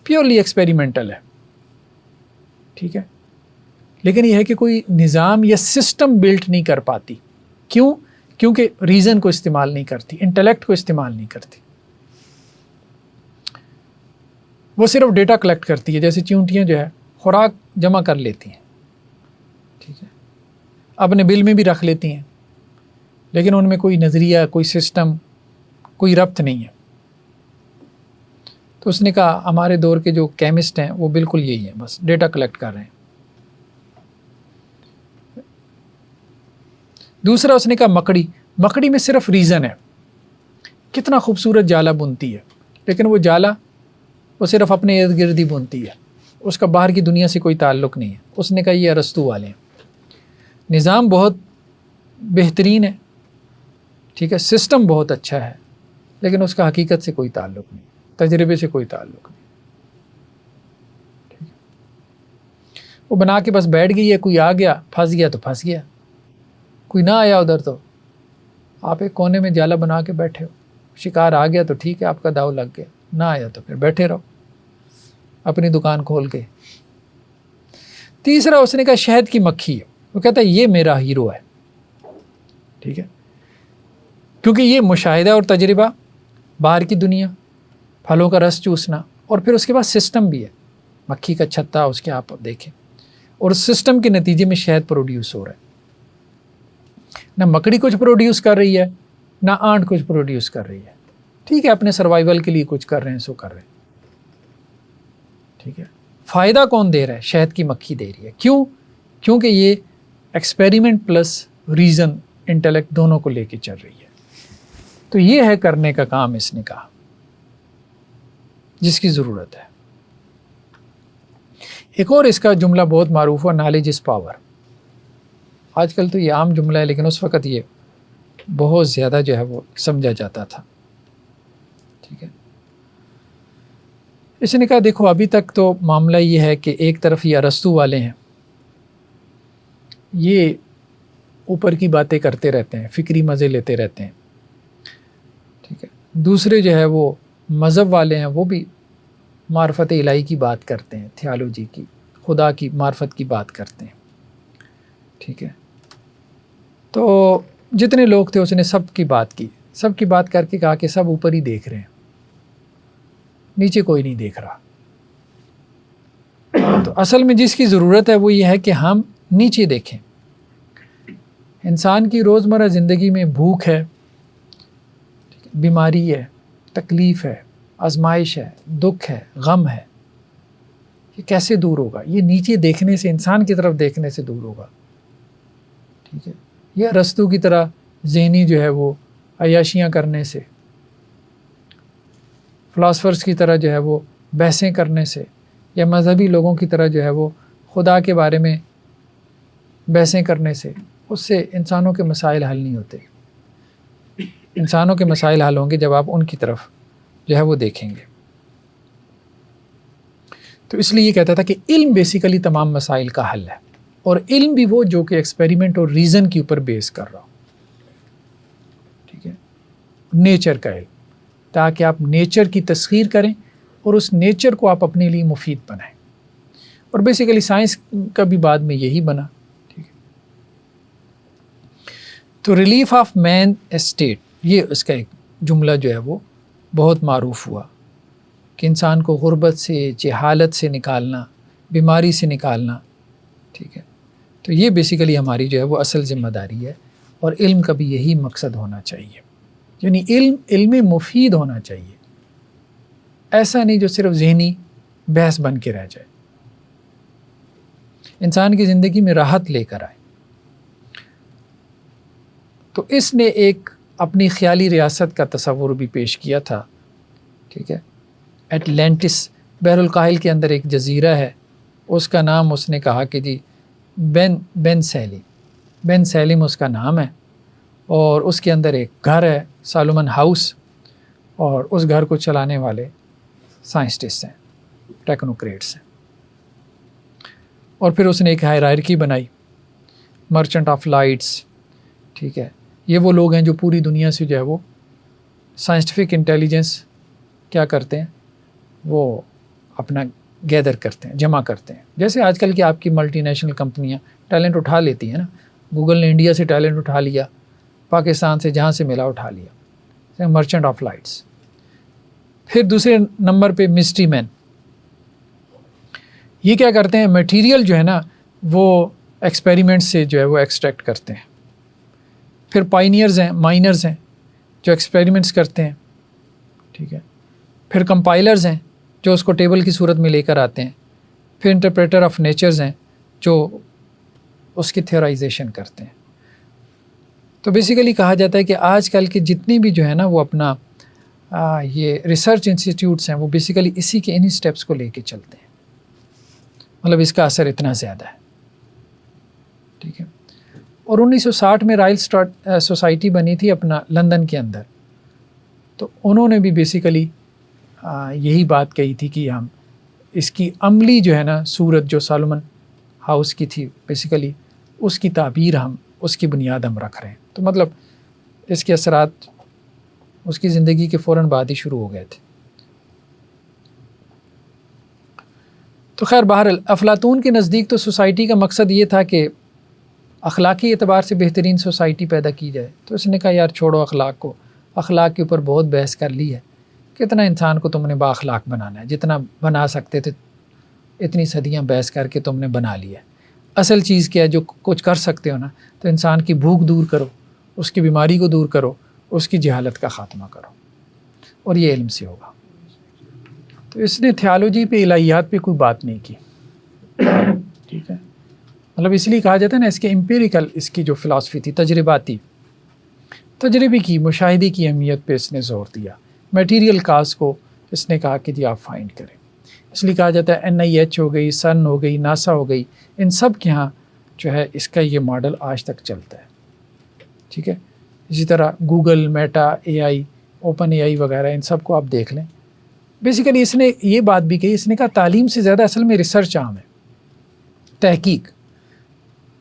پیورلی ایکسپیریمنٹل ہے, ٹھیک ہے, لیکن یہ ہے کہ کوئی نظام یا سسٹم بلٹ نہیں کر پاتی. کیوں؟ کیونکہ ریزن کو استعمال نہیں کرتی, انٹلیکٹ کو استعمال نہیں کرتی. وہ صرف ڈیٹا کلیکٹ کرتی ہے. جیسے چیونٹیاں جو ہے خوراک جمع کر لیتی ہیں, ٹھیک ہے, اپنے بل میں بھی رکھ لیتی ہیں, لیکن ان میں کوئی نظریہ, کوئی سسٹم, کوئی ربط نہیں ہے. تو اس نے کہا ہمارے دور کے جو کیمسٹ ہیں وہ بالکل یہی ہیں, بس ڈیٹا کلیکٹ کر رہے ہیں. دوسرا اس نے کہا مکڑی میں صرف ریزن ہے. کتنا خوبصورت جالا بنتی ہے, لیکن وہ جالا وہ صرف اپنے ارد گرد ہی بنتی ہے, اس کا باہر کی دنیا سے کوئی تعلق نہیں ہے. اس نے کہا یہ ارسطو والے ہیں. نظام بہت بہترین ہے, ٹھیک ہے, سسٹم بہت اچھا ہے, لیکن اس کا حقیقت سے کوئی تعلق نہیں, تجربے سے کوئی تعلق نہیں. ٹھیک ہے, وہ بنا کے بس بیٹھ گئی ہے. کوئی آ گیا پھنس گیا تو پھنس گیا, کوئی نہ آیا ادھر تو آپ ایک کونے میں جالا بنا کے بیٹھے ہو. شکار آ گیا تو ٹھیک ہے, آپ کا داؤ لگ گیا, نہ آیا تو پھر بیٹھے رہو اپنی دکان کھول کے. تیسرا اس نے کہا شہد کی مکھی ہے. وہ کہتا ہے یہ میرا ہیرو ہے, ٹھیک ہے, کیونکہ یہ مشاہدہ اور تجربہ, باہر کی دنیا, پھلوں کا رس چوسنا, اور پھر اس کے بعد سسٹم بھی ہے. مکھی کا چھتا اس کے آپ دیکھیں, اور سسٹم کے نتیجے میں شہد پروڈیوس ہو رہا ہے. نہ مکڑی کچھ پروڈیوس کر رہی ہے, نہ آنٹ کچھ پروڈیوس کر رہی ہے. ٹھیک ہے, اپنے سروائیول کے لیے کچھ کر رہے ہیں, سو کر رہے ہیں, ٹھیک ہے. فائدہ کون دے رہا ہے؟ شہد کی مکھی دے رہی ہے. کیوں؟ کیونکہ یہ ایکسپیریمنٹ پلس ریزن, انٹلیکٹ دونوں کو لے کے چل رہی ہے. تو یہ ہے کرنے کا کام اس نے کہا جس کی ضرورت ہے. ایک اور اس کا جملہ بہت معروف ہے, نالج از پاور. آج کل تو یہ عام جملہ ہے, لیکن اس وقت یہ بہت زیادہ جو ہے وہ سمجھا جاتا تھا. ٹھیک ہے, اس نے کہا دیکھو ابھی تک تو معاملہ یہ ہے کہ ایک طرف یہ ارسطو والے ہیں, یہ اوپر کی باتیں کرتے رہتے ہیں, فکری مزے لیتے رہتے ہیں. ٹھیک ہے, دوسرے جو ہے وہ مذہب والے ہیں, وہ بھی معرفت الہی کی بات کرتے ہیں, تھیالوجی کی, خدا کی معرفت کی بات کرتے ہیں. ٹھیک ہے, تو جتنے لوگ تھے اس نے سب کی بات کی, سب کی بات کر کے کہا کہ سب اوپر ہی دیکھ رہے ہیں, نیچے کوئی نہیں دیکھ رہا. تو اصل میں جس کی ضرورت ہے وہ یہ ہے کہ ہم نیچے دیکھیں. انسان کی روزمرہ زندگی میں بھوک ہے, بیماری ہے, تکلیف ہے, آزمائش ہے, دکھ ہے, غم ہے. یہ کیسے دور ہوگا؟ یہ نیچے دیکھنے سے, انسان کی طرف دیکھنے سے دور ہوگا. ٹھیک ہے, یہ ارسطو کی طرح ذہنی جو ہے وہ عیاشیاں کرنے سے, فلاسفرز کی طرح جو ہے وہ بحثیں کرنے سے, یا مذہبی لوگوں کی طرح جو ہے وہ خدا کے بارے میں بحثیں کرنے سے, اس سے انسانوں کے مسائل حل نہیں ہوتے. انسانوں کے مسائل حل ہوں گے جب آپ ان کی طرف جو ہے وہ دیکھیں گے. تو اس لیے یہ کہتا تھا کہ علم بیسیکلی تمام مسائل کا حل ہے, اور علم بھی وہ جو کہ ایکسپیریمنٹ اور ریزن کے اوپر بیس کر رہا ہو. ٹھیک ہے, نیچر کا علم, تاکہ آپ نیچر کی تسخیر کریں اور اس نیچر کو آپ اپنے لیے مفید بنائیں. اور بیسیکلی سائنس کا بھی بعد میں یہی بنا. ٹھیک ہے, تو ریلیف آف مین اسٹیٹ, یہ اس کا ایک جملہ جو ہے وہ بہت معروف ہوا کہ انسان کو غربت سے, جہالت سے نکالنا, بیماری سے نکالنا. ٹھیک ہے, تو یہ بیسیکلی ہماری جو ہے وہ اصل ذمہ داری ہے, اور علم کا بھی یہی مقصد ہونا چاہیے. یعنی علم مفید ہونا چاہیے, ایسا نہیں جو صرف ذہنی بحث بن کے رہ جائے, انسان کی زندگی میں راحت لے کر آئے. تو اس نے ایک اپنی خیالی ریاست کا تصور بھی پیش کیا تھا. ٹھیک ہے, ایٹلانٹس, بحر الکاہل کے اندر ایک جزیرہ ہے, اس کا نام اس نے کہا کہ جی بن سیلم اس کا نام ہے, اور اس کے اندر ایک گھر ہے سالومن ہاؤس, اور اس گھر کو چلانے والے سائنسٹسٹ ہیں, ٹیکنوکریٹس ہیں. اور پھر اس نے ایک ہائرارکی بنائی, مرچنٹ آف لائٹس, ٹھیک ہے, یہ وہ لوگ ہیں جو پوری دنیا سے جو ہے وہ سائنٹیفک انٹیلیجنس کیا کرتے ہیں، وہ اپنا گیدر کرتے ہیں، جمع کرتے ہیں. جیسے آج کل کی آپ کی ملٹی نیشنل کمپنیاں ٹیلنٹ اٹھا لیتی ہیں نا. گوگل نے انڈیا سے ٹیلنٹ اٹھا لیا، پاکستان سے جہاں سے ملا اٹھا لیا. Merchant of lights. پھر دوسرے نمبر پہ مسٹری مین. یہ کیا کرتے ہیں، میٹیریل جو ہے نا وہ ایکسپیریمنٹ سے جو ہے وہ ایکسٹریکٹ کرتے ہیں. پھر پائنیئرز ہیں، مائنرز ہیں جو ایکسپیریمنٹس کرتے ہیں. ٹھیک ہے. پھر کمپائلرز ہیں جو اس کو ٹیبل کی صورت میں لے کر آتے ہیں. پھر انٹرپریٹر آف نیچرز ہیں جو اس کی تھیورائزیشن کرتے ہیں. تو بیسیکلی کہا جاتا ہے کہ آج کل کے جتنی بھی جو ہے نا وہ اپنا یہ ریسرچ انسٹیٹیوٹس ہیں وہ بیسیکلی اسی کے انہی سٹیپس کو لے کے چلتے ہیں. مطلب اس کا اثر اتنا زیادہ ہے. ٹھیک ہے. اور 1960 میں رائل سوسائٹی بنی تھی اپنا لندن کے اندر. تو انہوں نے بھی بیسیکلی یہی بات کہی تھی کہ ہم اس کی عملی جو ہے نا صورت جو سالومن ہاؤس کی تھی بیسیکلی اس کی تعبیر ہم اس کی بنیاد ہم رکھ رہے ہیں. تو مطلب اس کے اثرات اس کی زندگی کے فوراً بعد ہی شروع ہو گئے تھے. تو خیر بہرحال افلاطون کے نزدیک تو سوسائٹی کا مقصد یہ تھا کہ اخلاقی اعتبار سے بہترین سوسائٹی پیدا کی جائے. تو اس نے کہا یار چھوڑو اخلاق کو، اخلاق کے اوپر بہت بحث کر لی ہے، کتنا انسان کو تم نے با اخلاق بنانا ہے، جتنا بنا سکتے تھے اتنی صدیاں بحث کر کے تم نے بنا لیا. اصل چیز کیا ہے جو کچھ کر سکتے ہو نا، تو انسان کی بھوک دور کرو، اس کی بیماری کو دور کرو، اس کی جہالت کا خاتمہ کرو، اور یہ علم سے ہوگا. تو اس نے تھیالوجی پہ الہیات پہ کوئی بات نہیں کی. ٹھیک ہے. مطلب اس لیے کہا جاتا ہے نا اس کے امپیریکل اس کی جو فلاسفی تھی تجرباتی، تجربے کی مشاہدے کی اہمیت پہ اس نے زور دیا. میٹیریل کاز کو اس نے کہا کہ جی آپ فائنڈ کریں. اس لیے کہا جاتا ہے NIH ہو گئی، سن ہو گئی، ناسا ہو گئی، ان سب کے ہاں جو ہے اس کا یہ ماڈل آج تک چلتا ہے. ٹھیک ہے. اسی طرح Google, meta, AI، open AI وغیرہ ان سب کو آپ دیکھ لیں. بیسیکلی اس نے یہ بات بھی کہی، اس نے کہا تعلیم سے زیادہ اصل میں ریسرچ عام ہے، تحقیق.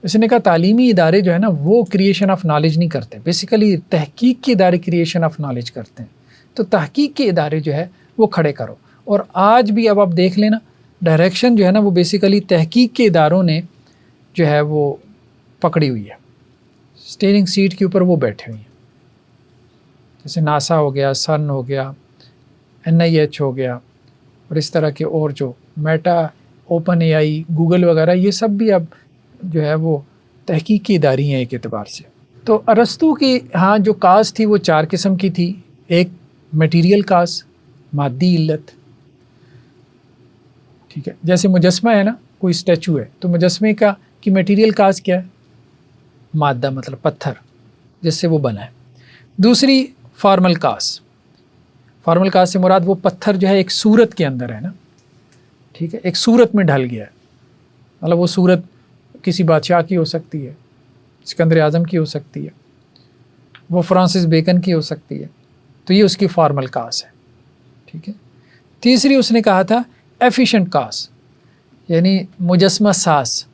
اس نے کہا تعلیمی ادارے جو ہے نا وہ کریشن آف نالج نہیں کرتے، بیسیکلی تحقیق کے ادارے کریشن آف نالج کرتے ہیں. تو تحقیق کے ادارے جو ہے وہ کھڑے کرو. اور آج بھی اب آپ دیکھ لینا ڈائریکشن جو ہے نا وہ بیسیکلی تحقیق کے اداروں نے جو ہے وہ پکڑی ہوئی ہے، اسٹیئرنگ سیٹ کے اوپر وہ بیٹھے ہوئے ہیں. جیسے ناسا ہو گیا، سن ہو گیا، NIH ہو گیا، اور اس طرح کے اور جو میٹا، اوپن AI، گوگل وغیرہ یہ سب بھی اب جو ہے وہ تحقیق کی اداری ہیں ایک اعتبار سے. تو ارسطو کی ہاں جو کاز تھی وہ 4 قسم کی تھی. ایک میٹیریل کاز، مادی علت. ٹھیک ہے. جیسے مجسمہ ہے نا، کوئی اسٹیچو ہے تو مجسمے کی میٹیریل کاز کیا ہے؟ مادہ، مطلب پتھر جس سے وہ بنا ہے. دوسری فارمل کاز. فارمل کاز سے مراد وہ پتھر جو ہے ایک صورت کے اندر ہے نا. ٹھیک ہے. ایک صورت میں ڈھل گیا ہے، مطلب وہ صورت کسی بادشاہ کی ہو سکتی ہے، سکندر اعظم کی ہو سکتی ہے، وہ فرانسس بیکن کی ہو سکتی ہے. تو یہ اس کی فارمل کاز ہے. ٹھیک ہے. تیسری اس نے کہا تھا ایفیشنٹ کاز، یعنی مجسمہ ساز.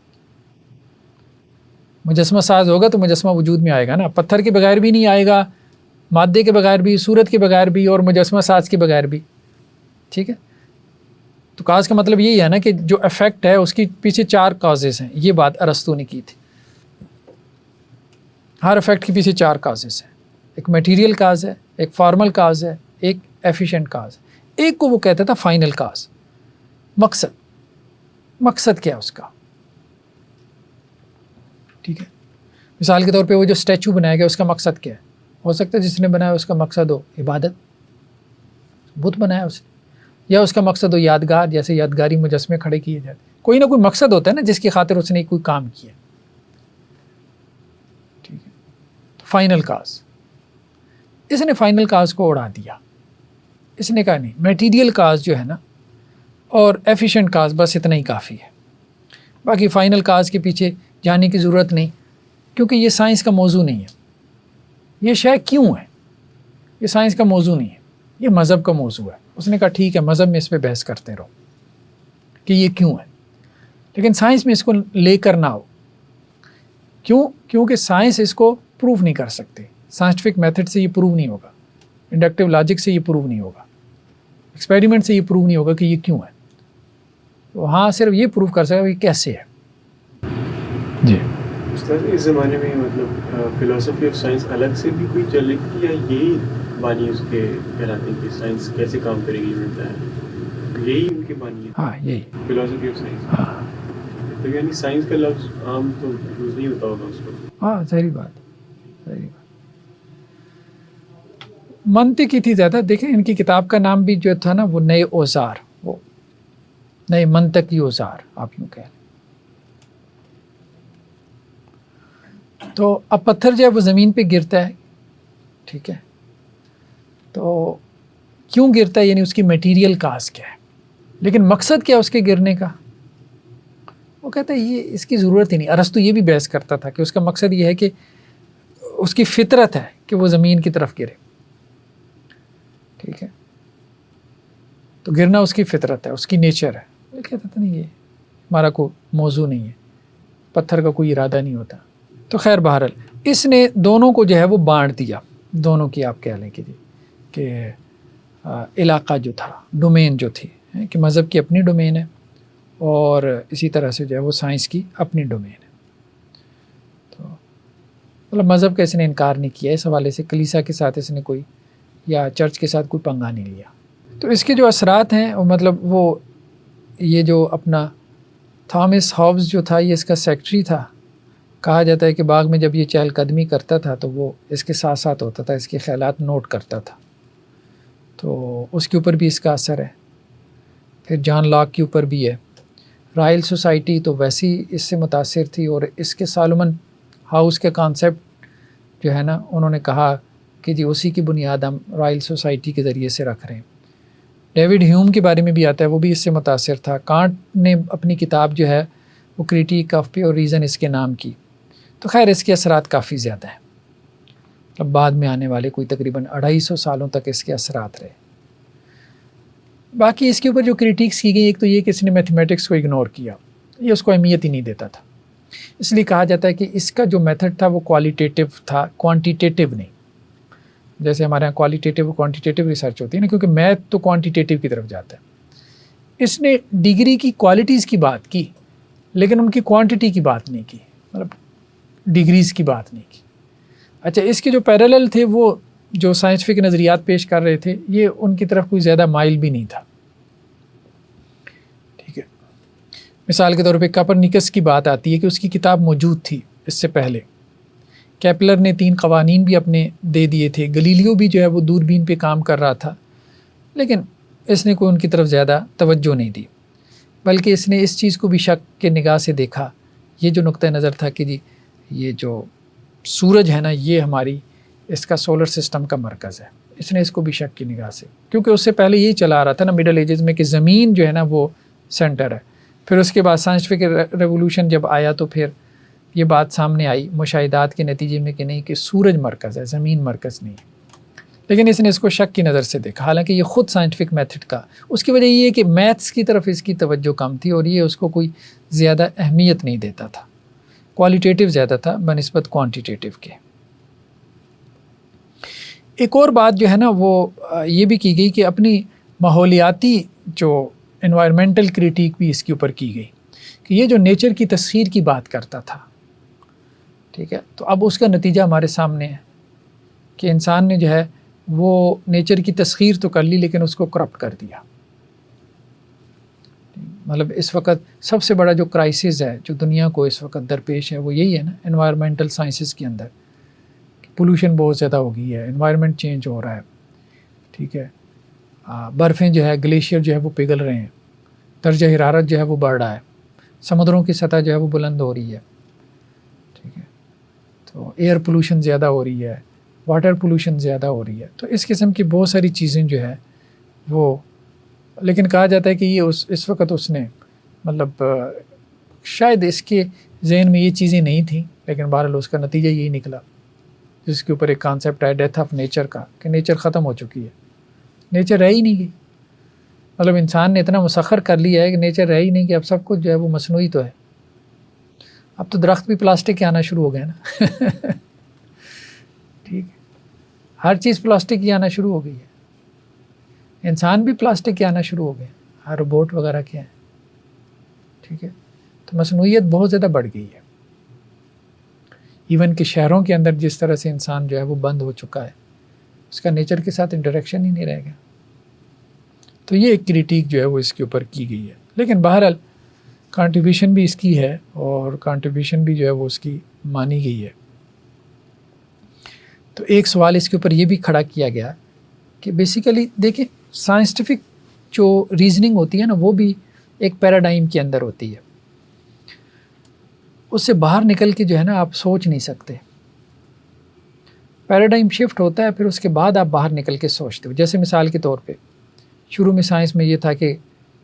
مجسمہ ساز ہوگا تو مجسمہ وجود میں آئے گا نا، پتھر کے بغیر بھی نہیں آئے گا، مادے کے بغیر بھی، صورت کے بغیر بھی، اور مجسمہ ساز کے بغیر بھی. ٹھیک ہے. تو کاز کا مطلب یہی ہے نا کہ جو افیکٹ ہے اس کی پیچھے 4 کازز ہیں. یہ بات ارسطو نے کی تھی. ہر افیکٹ کے پیچھے 4 کازز ہیں. ایک میٹیریل کاز ہے، ایک فارمل کاز ہے، ایک ایفیشنٹ کاز. ایک کو وہ کہتا تھا فائنل کاز. مقصد کیا اس کا؟ ٹھیک ہے. مثال کے طور پہ وہ جو اسٹیچو بنایا گیا اس کا مقصد کیا ہے؟ ہو سکتا ہے جس نے بنایا اس کا مقصد ہو عبادت، بت بنایا اس نے، یا اس کا مقصد ہو یادگار، جیسے یادگاری مجسمے کھڑے کیے جاتے. کوئی نہ کوئی مقصد ہوتا ہے نا جس کی خاطر اس نے کوئی کام کیا. ٹھیک ہے. Final cause. اس نے فائنل کاز کو اڑا دیا. اس نے کہا نہیں، میٹیریل کاز جو ہے نا اور ایفیشنٹ کاز بس اتنا ہی کافی ہے، باقی فائنل کاز کے پیچھے جانے کی ضرورت نہیں، کیونکہ یہ سائنس کا موضوع نہیں ہے. یہ شے کیوں ہے، یہ سائنس کا موضوع نہیں ہے، یہ مذہب کا موضوع ہے. اس نے کہا ٹھیک ہے، مذہب میں اس پہ بحث کرتے رہو کہ یہ کیوں ہے، لیکن سائنس میں اس کو لے کر نہ ہو. کیوں؟ کیونکہ سائنس اس کو پروف نہیں کر سکتے. سائنٹیفک میتھڈ سے یہ پروو نہیں ہوگا, انڈکٹیو لاجک سے یہ پروو نہیں ہوگا, ایکسپیریمنٹ سے یہ پروو نہیں ہوگا کہ یہ کیوں ہے. تو ہاں صرف یہ پروو کر سکتا ہے کہ کیسے ہے. جی استاد اس زمانے میں مطلب فلاسفی آف سائنس الگ سے بھی کوئی چل رہی تھی یا یہی بانی اس کے کہلاتے ہیں کہ سائنس کیسے کام کرے گی ملتا ہے, یہی ان کے بانی ہے؟ ہاں یہی فلاسفی آف سائنس. ہاں تو یعنی سائنس کا لفظ عام تو یوز نہیں ہوتا ہوگا اس کو. ہاں صحیح بات, صحیح بات. منطقی تھی زیادہ. دیکھیں ان کی کتاب کا نام بھی جو تھا نا وہ نئے اوزار, وہ نئے منطقی اوزار آپ یوں کہہ لیں. تو اب پتھر جو ہے وہ زمین پہ گرتا ہے, ٹھیک ہے, تو کیوں گرتا ہے, یعنی اس کی میٹیریل کاز کیا ہے, لیکن مقصد کیا اس کے گرنے کا. وہ کہتا ہے یہ اس کی ضرورت ہی نہیں. ارسطو یہ بھی بحث کرتا تھا کہ اس کا مقصد یہ ہے کہ اس کی فطرت ہے کہ وہ زمین کی طرف گرے, ٹھیک ہے, تو گرنا اس کی فطرت ہے, اس کی نیچر ہے. وہ کہتا تھا نہیں یہ ہمارا کوئی موضوع نہیں ہے, پتھر کا کوئی ارادہ نہیں ہوتا. تو خیر بہرحال اس نے دونوں کو جو ہے وہ بانٹ دیا, دونوں کی آپ کہہ لیں کہ علاقہ جو تھا, ڈومین جو تھی, کہ مذہب کی اپنی ڈومین ہے اور اسی طرح سے جو ہے وہ سائنس کی اپنی ڈومین ہے. تو مطلب مذہب کا اس نے انکار نہیں کیا, اس حوالے سے کلیسا کے ساتھ اس نے کوئی یا چرچ کے ساتھ کوئی پنگا نہیں لیا. تو اس کے جو اثرات ہیں مطلب وہ یہ جو اپنا تھامس ہابز جو تھا یہ اس کا سیکٹری تھا. کہا جاتا ہے کہ باغ میں جب یہ چہل قدمی کرتا تھا تو وہ اس کے ساتھ ساتھ ہوتا تھا, اس کے خیالات نوٹ کرتا تھا. تو اس کے اوپر بھی اس کا اثر ہے. پھر جان لاک کے اوپر بھی ہے. رائل سوسائٹی تو ویسی اس سے متاثر تھی, اور اس کے سالمن ہاؤس کے کانسیپٹ جو ہے نا انہوں نے کہا کہ جی اسی کی بنیاد ہم رائل سوسائٹی کے ذریعے سے رکھ رہے ہیں. ڈیوڈ ہیوم کے بارے میں بھی آتا ہے, وہ بھی اس سے متاثر تھا. کانٹ نے اپنی کتاب جو ہے وہ کریٹیک آف پیور ریزن اس کے نام کی. تو خیر اس کے اثرات کافی زیادہ ہیں, اب بعد میں آنے والے کوئی تقریباً 250 سالوں تک اس کے اثرات رہے. باقی اس کے اوپر جو کریٹکس کی گئی, ایک تو یہ کہ اس نے میتھمیٹکس کو اگنور کیا, یہ اس کو اہمیت ہی نہیں دیتا تھا. اس لیے کہا جاتا ہے کہ اس کا جو میتھڈ تھا وہ کوالٹیٹیو تھا, کوانٹیٹیو نہیں. جیسے ہمارے یہاں کوالٹیٹیو کوانٹیٹیو ریسرچ ہوتی ہے نا, کیونکہ میتھ تو کوانٹیٹیو کی طرف جاتا ہے. اس نے ڈگری کی کوالٹیز کی بات کی لیکن ان کی کوانٹٹی کی بات نہیں کی, مطلب ڈگریز کی بات نہیں کی. اچھا اس کے جو پیرالل تھے وہ جو سائنٹیفک نظریات پیش کر رہے تھے یہ ان کی طرف کوئی زیادہ مائل بھی نہیں تھا. ٹھیک ہے, مثال کے طور پہ کاپرنیکس کی بات آتی ہے کہ اس کی کتاب موجود تھی اس سے پہلے. کیپلر نے 3 قوانین بھی اپنے دے دیے تھے. گلیلیو بھی جو ہے وہ دوربین پہ کام کر رہا تھا, لیکن اس نے کوئی ان کی طرف زیادہ توجہ نہیں دی, بلکہ اس نے اس چیز کو بھی شک کے نگاہ سے دیکھا. یہ جو نقطہ نظر تھا کہ جی یہ جو سورج ہے نا یہ ہماری اس کا سولر سسٹم کا مرکز ہے, اس نے اس کو بھی شک کی نگاہ سے, کیونکہ اس سے پہلے یہی چلا آ رہا تھا نا مڈل ایجز میں کہ زمین جو ہے نا وہ سینٹر ہے. پھر اس کے بعد سائنٹیفک ریولوشن جب آیا تو پھر یہ بات سامنے آئی مشاہدات کے نتیجے میں کہ نہیں, کہ سورج مرکز ہے, زمین مرکز نہیں ہے. لیکن اس نے اس کو شک کی نظر سے دیکھا, حالانکہ یہ خود سائنٹیفک میتھڈ کا. اس کی وجہ یہ ہے کہ میتھس کی طرف اس کی توجہ کم تھی اور یہ اس کو کوئی زیادہ اہمیت نہیں دیتا تھا, کوالٹیٹیو زیادہ تھا بنسبت کوانٹیٹیو کے. ایک اور بات جو ہے نا وہ یہ بھی کی گئی کہ اپنی ماحولیاتی جو انوائرمنٹل کریٹیک بھی اس کے اوپر کی گئی کہ یہ جو نیچر کی تسخیر کی بات کرتا تھا, ٹھیک ہے, تو اب اس کا نتیجہ ہمارے سامنے ہے کہ انسان نے جو ہے وہ نیچر کی تسخیر تو کر لی لیکن اس کو کرپٹ کر دیا. مطلب اس وقت سب سے بڑا جو کرائسس ہے جو دنیا کو اس وقت درپیش ہے وہ یہی ہے نا انوائرمنٹل سائنسز کے اندر. پولوشن بہت زیادہ ہو گئی ہے, انوائرمنٹ چینج ہو رہا ہے, ٹھیک ہے, برفیں جو ہے گلیشیئر جو ہے وہ پگھل رہے ہیں, درجہ حرارت جو ہے وہ بڑھ رہا ہے, سمندروں کی سطح جو ہے وہ بلند ہو رہی ہے, ٹھیک ہے, تو ایئر پولوشن زیادہ ہو رہی ہے, واٹر پولوشن زیادہ ہو رہی ہے. تو اس قسم کی بہت ساری چیزیں جو ہے وہ, لیکن کہا جاتا ہے کہ یہ اس وقت اس نے مطلب شاید اس کے ذہن میں یہ چیزیں نہیں تھیں, لیکن بہرحال اس کا نتیجہ یہی نکلا جس کے اوپر ایک کانسیپٹ ہے ڈیتھ آف نیچر کا, کہ نیچر ختم ہو چکی ہے, نیچر رہ ہی نہیں گئی. مطلب انسان نے اتنا مسخر کر لیا ہے کہ نیچر رہ ہی نہیں, کہ اب سب کچھ جو ہے وہ مصنوعی تو ہے. اب تو درخت بھی پلاسٹک کے آنا شروع ہو گئے نا ٹھیک ہے, ہر چیز پلاسٹک کی آنا شروع ہو گئی ہے، انسان بھی پلاسٹک کے آنا شروع ہو گئے، ہر روبوٹ وغیرہ کے ہیں، ٹھیک ہے. تو مصنوعیت بہت زیادہ بڑھ گئی ہے. ایون کہ شہروں کے اندر جس طرح سے انسان جو ہے وہ بند ہو چکا ہے، اس کا نیچر کے ساتھ انٹریکشن ہی نہیں رہے گا. تو یہ ایک کریٹیک جو ہے وہ اس کے اوپر کی گئی ہے. لیکن بہرحال کنٹریبیوشن بھی اس کی ہے، اور کنٹریبیوشن بھی جو ہے وہ اس کی مانی گئی ہے. تو ایک سوال اس کے اوپر یہ بھی کھڑا کیا گیا کہ بیسیکلی دیکھیں سائنسٹیفک جو ریزننگ ہوتی ہے نا، وہ بھی ایک پیراڈائم کے اندر ہوتی ہے. اس سے باہر نکل کے جو ہے نا آپ سوچ نہیں سکتے. پیراڈائم شفٹ ہوتا ہے، پھر اس کے بعد آپ باہر نکل کے سوچتے ہو. جیسے مثال کے طور پہ شروع میں سائنس میں یہ تھا کہ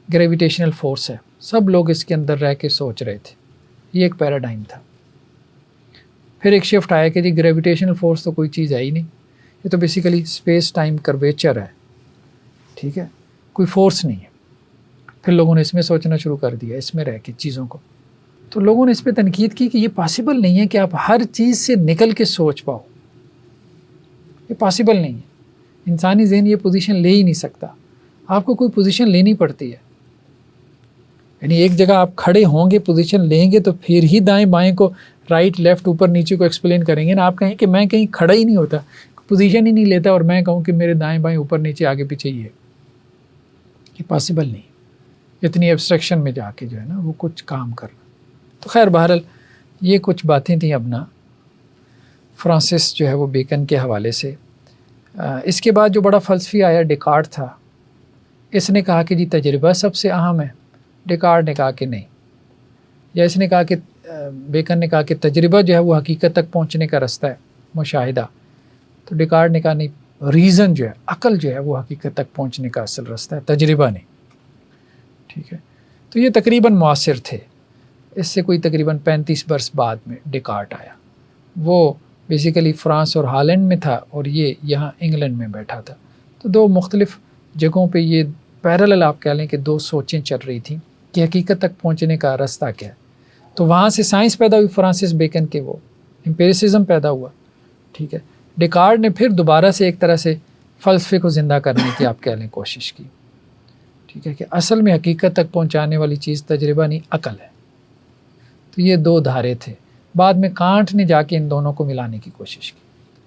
گریویٹیشنل فورس ہے، سب لوگ اس کے اندر رہ کے سوچ رہے تھے، یہ ایک پیراڈائم تھا. پھر ایک شفٹ آیا کہ جی گریویٹیشنل فورس تو کوئی چیز ہے ہی نہیں، یہ تو بیسیکلی اسپیس ٹائم کرویچر ہے، ٹھیک ہے، کوئی فورس نہیں ہے. پھر لوگوں نے اس میں سوچنا شروع کر دیا، اس میں رہ کے چیزوں کو. تو لوگوں نے اس پہ تنقید کی کہ یہ پاسبل نہیں ہے کہ آپ ہر چیز سے نکل کے سوچ پاؤ، یہ پاسبل نہیں ہے. انسانی ذہن یہ پوزیشن لے ہی نہیں سکتا، آپ کو کوئی پوزیشن لینی پڑتی ہے. یعنی ایک جگہ آپ کھڑے ہوں گے، پوزیشن لیں گے تو پھر ہی دائیں بائیں کو، رائٹ لیفٹ اوپر نیچے کو ایکسپلین کریں گے نا. آپ کہیں کہ میں کہیں کھڑا ہی نہیں ہوتا، پوزیشن ہی نہیں لیتا، اور میں کہوں کہ میرے دائیں بائیں اوپر نیچے آگے پیچھے ہی ہے، یہ پاسبل نہیں. اتنی ایبسٹریکشن میں جا کے جو ہے نا وہ کچھ کام کرنا. تو خیر بہرحال یہ کچھ باتیں تھیں اپنا فرانسس جو ہے وہ بیکن کے حوالے سے. اس کے بعد جو بڑا فلسفی آیا ڈیکارٹ تھا. اس نے کہا کہ جی تجربہ سب سے اہم ہے. ڈیکارٹ نے کہا کہ نہیں، یا اس نے کہا کہ بیکن نے کہا کہ تجربہ جو ہے وہ حقیقت تک پہنچنے کا رستہ ہے، مشاہدہ. تو ڈیکارٹ نے کہا نہیں، ریزن جو ہے، عقل جو ہے وہ حقیقت تک پہنچنے کا اصل رستہ ہے، تجربہ نہیں. ٹھیک ہے. تو یہ تقریباً معاصر تھے. اس سے کوئی تقریباً 35 برس بعد میں ڈیکارٹ آیا. وہ بیسیکلی فرانس اور ہالینڈ میں تھا، اور یہ یہاں انگلینڈ میں بیٹھا تھا. تو دو مختلف جگہوں پہ یہ پیرالل آپ کہہ لیں کہ دو سوچیں چل رہی تھیں کہ حقیقت تک پہنچنے کا راستہ کیا ہے. تو وہاں سے سائنس پیدا ہوئی فرانسس بیکن کے، وہ امپیریسزم پیدا ہوا. ٹھیک ہے. ڈیکارٹ نے پھر دوبارہ سے ایک طرح سے فلسفے کو زندہ کرنے کی آپ کہہ لیں کوشش کی. ٹھیک ہے، کہ اصل میں حقیقت تک پہنچانے والی چیز تجربہ نہیں، عقل ہے. تو یہ دو دھارے تھے. بعد میں کانٹ نے جا کے ان دونوں کو ملانے کی کوشش کی،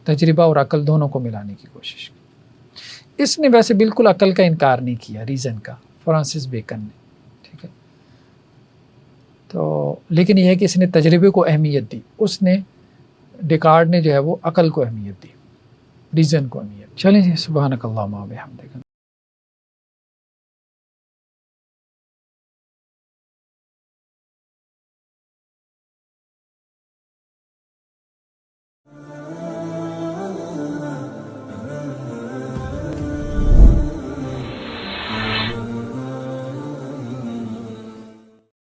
تجربہ اور عقل دونوں کو ملانے کی کوشش کی. اس نے ویسے بالکل عقل کا انکار نہیں کیا، ریزن کا، فرانسس بیکن نے. ٹھیک ہے. تو لیکن یہ ہے کہ اس نے تجربے کو اہمیت دی، اس نے ڈیکارٹ نے جو ہے وہ عقل کو اہمیت دی، ریزن کو اہمیت. چلیں جی، سبحانک اللہم و بحمدک.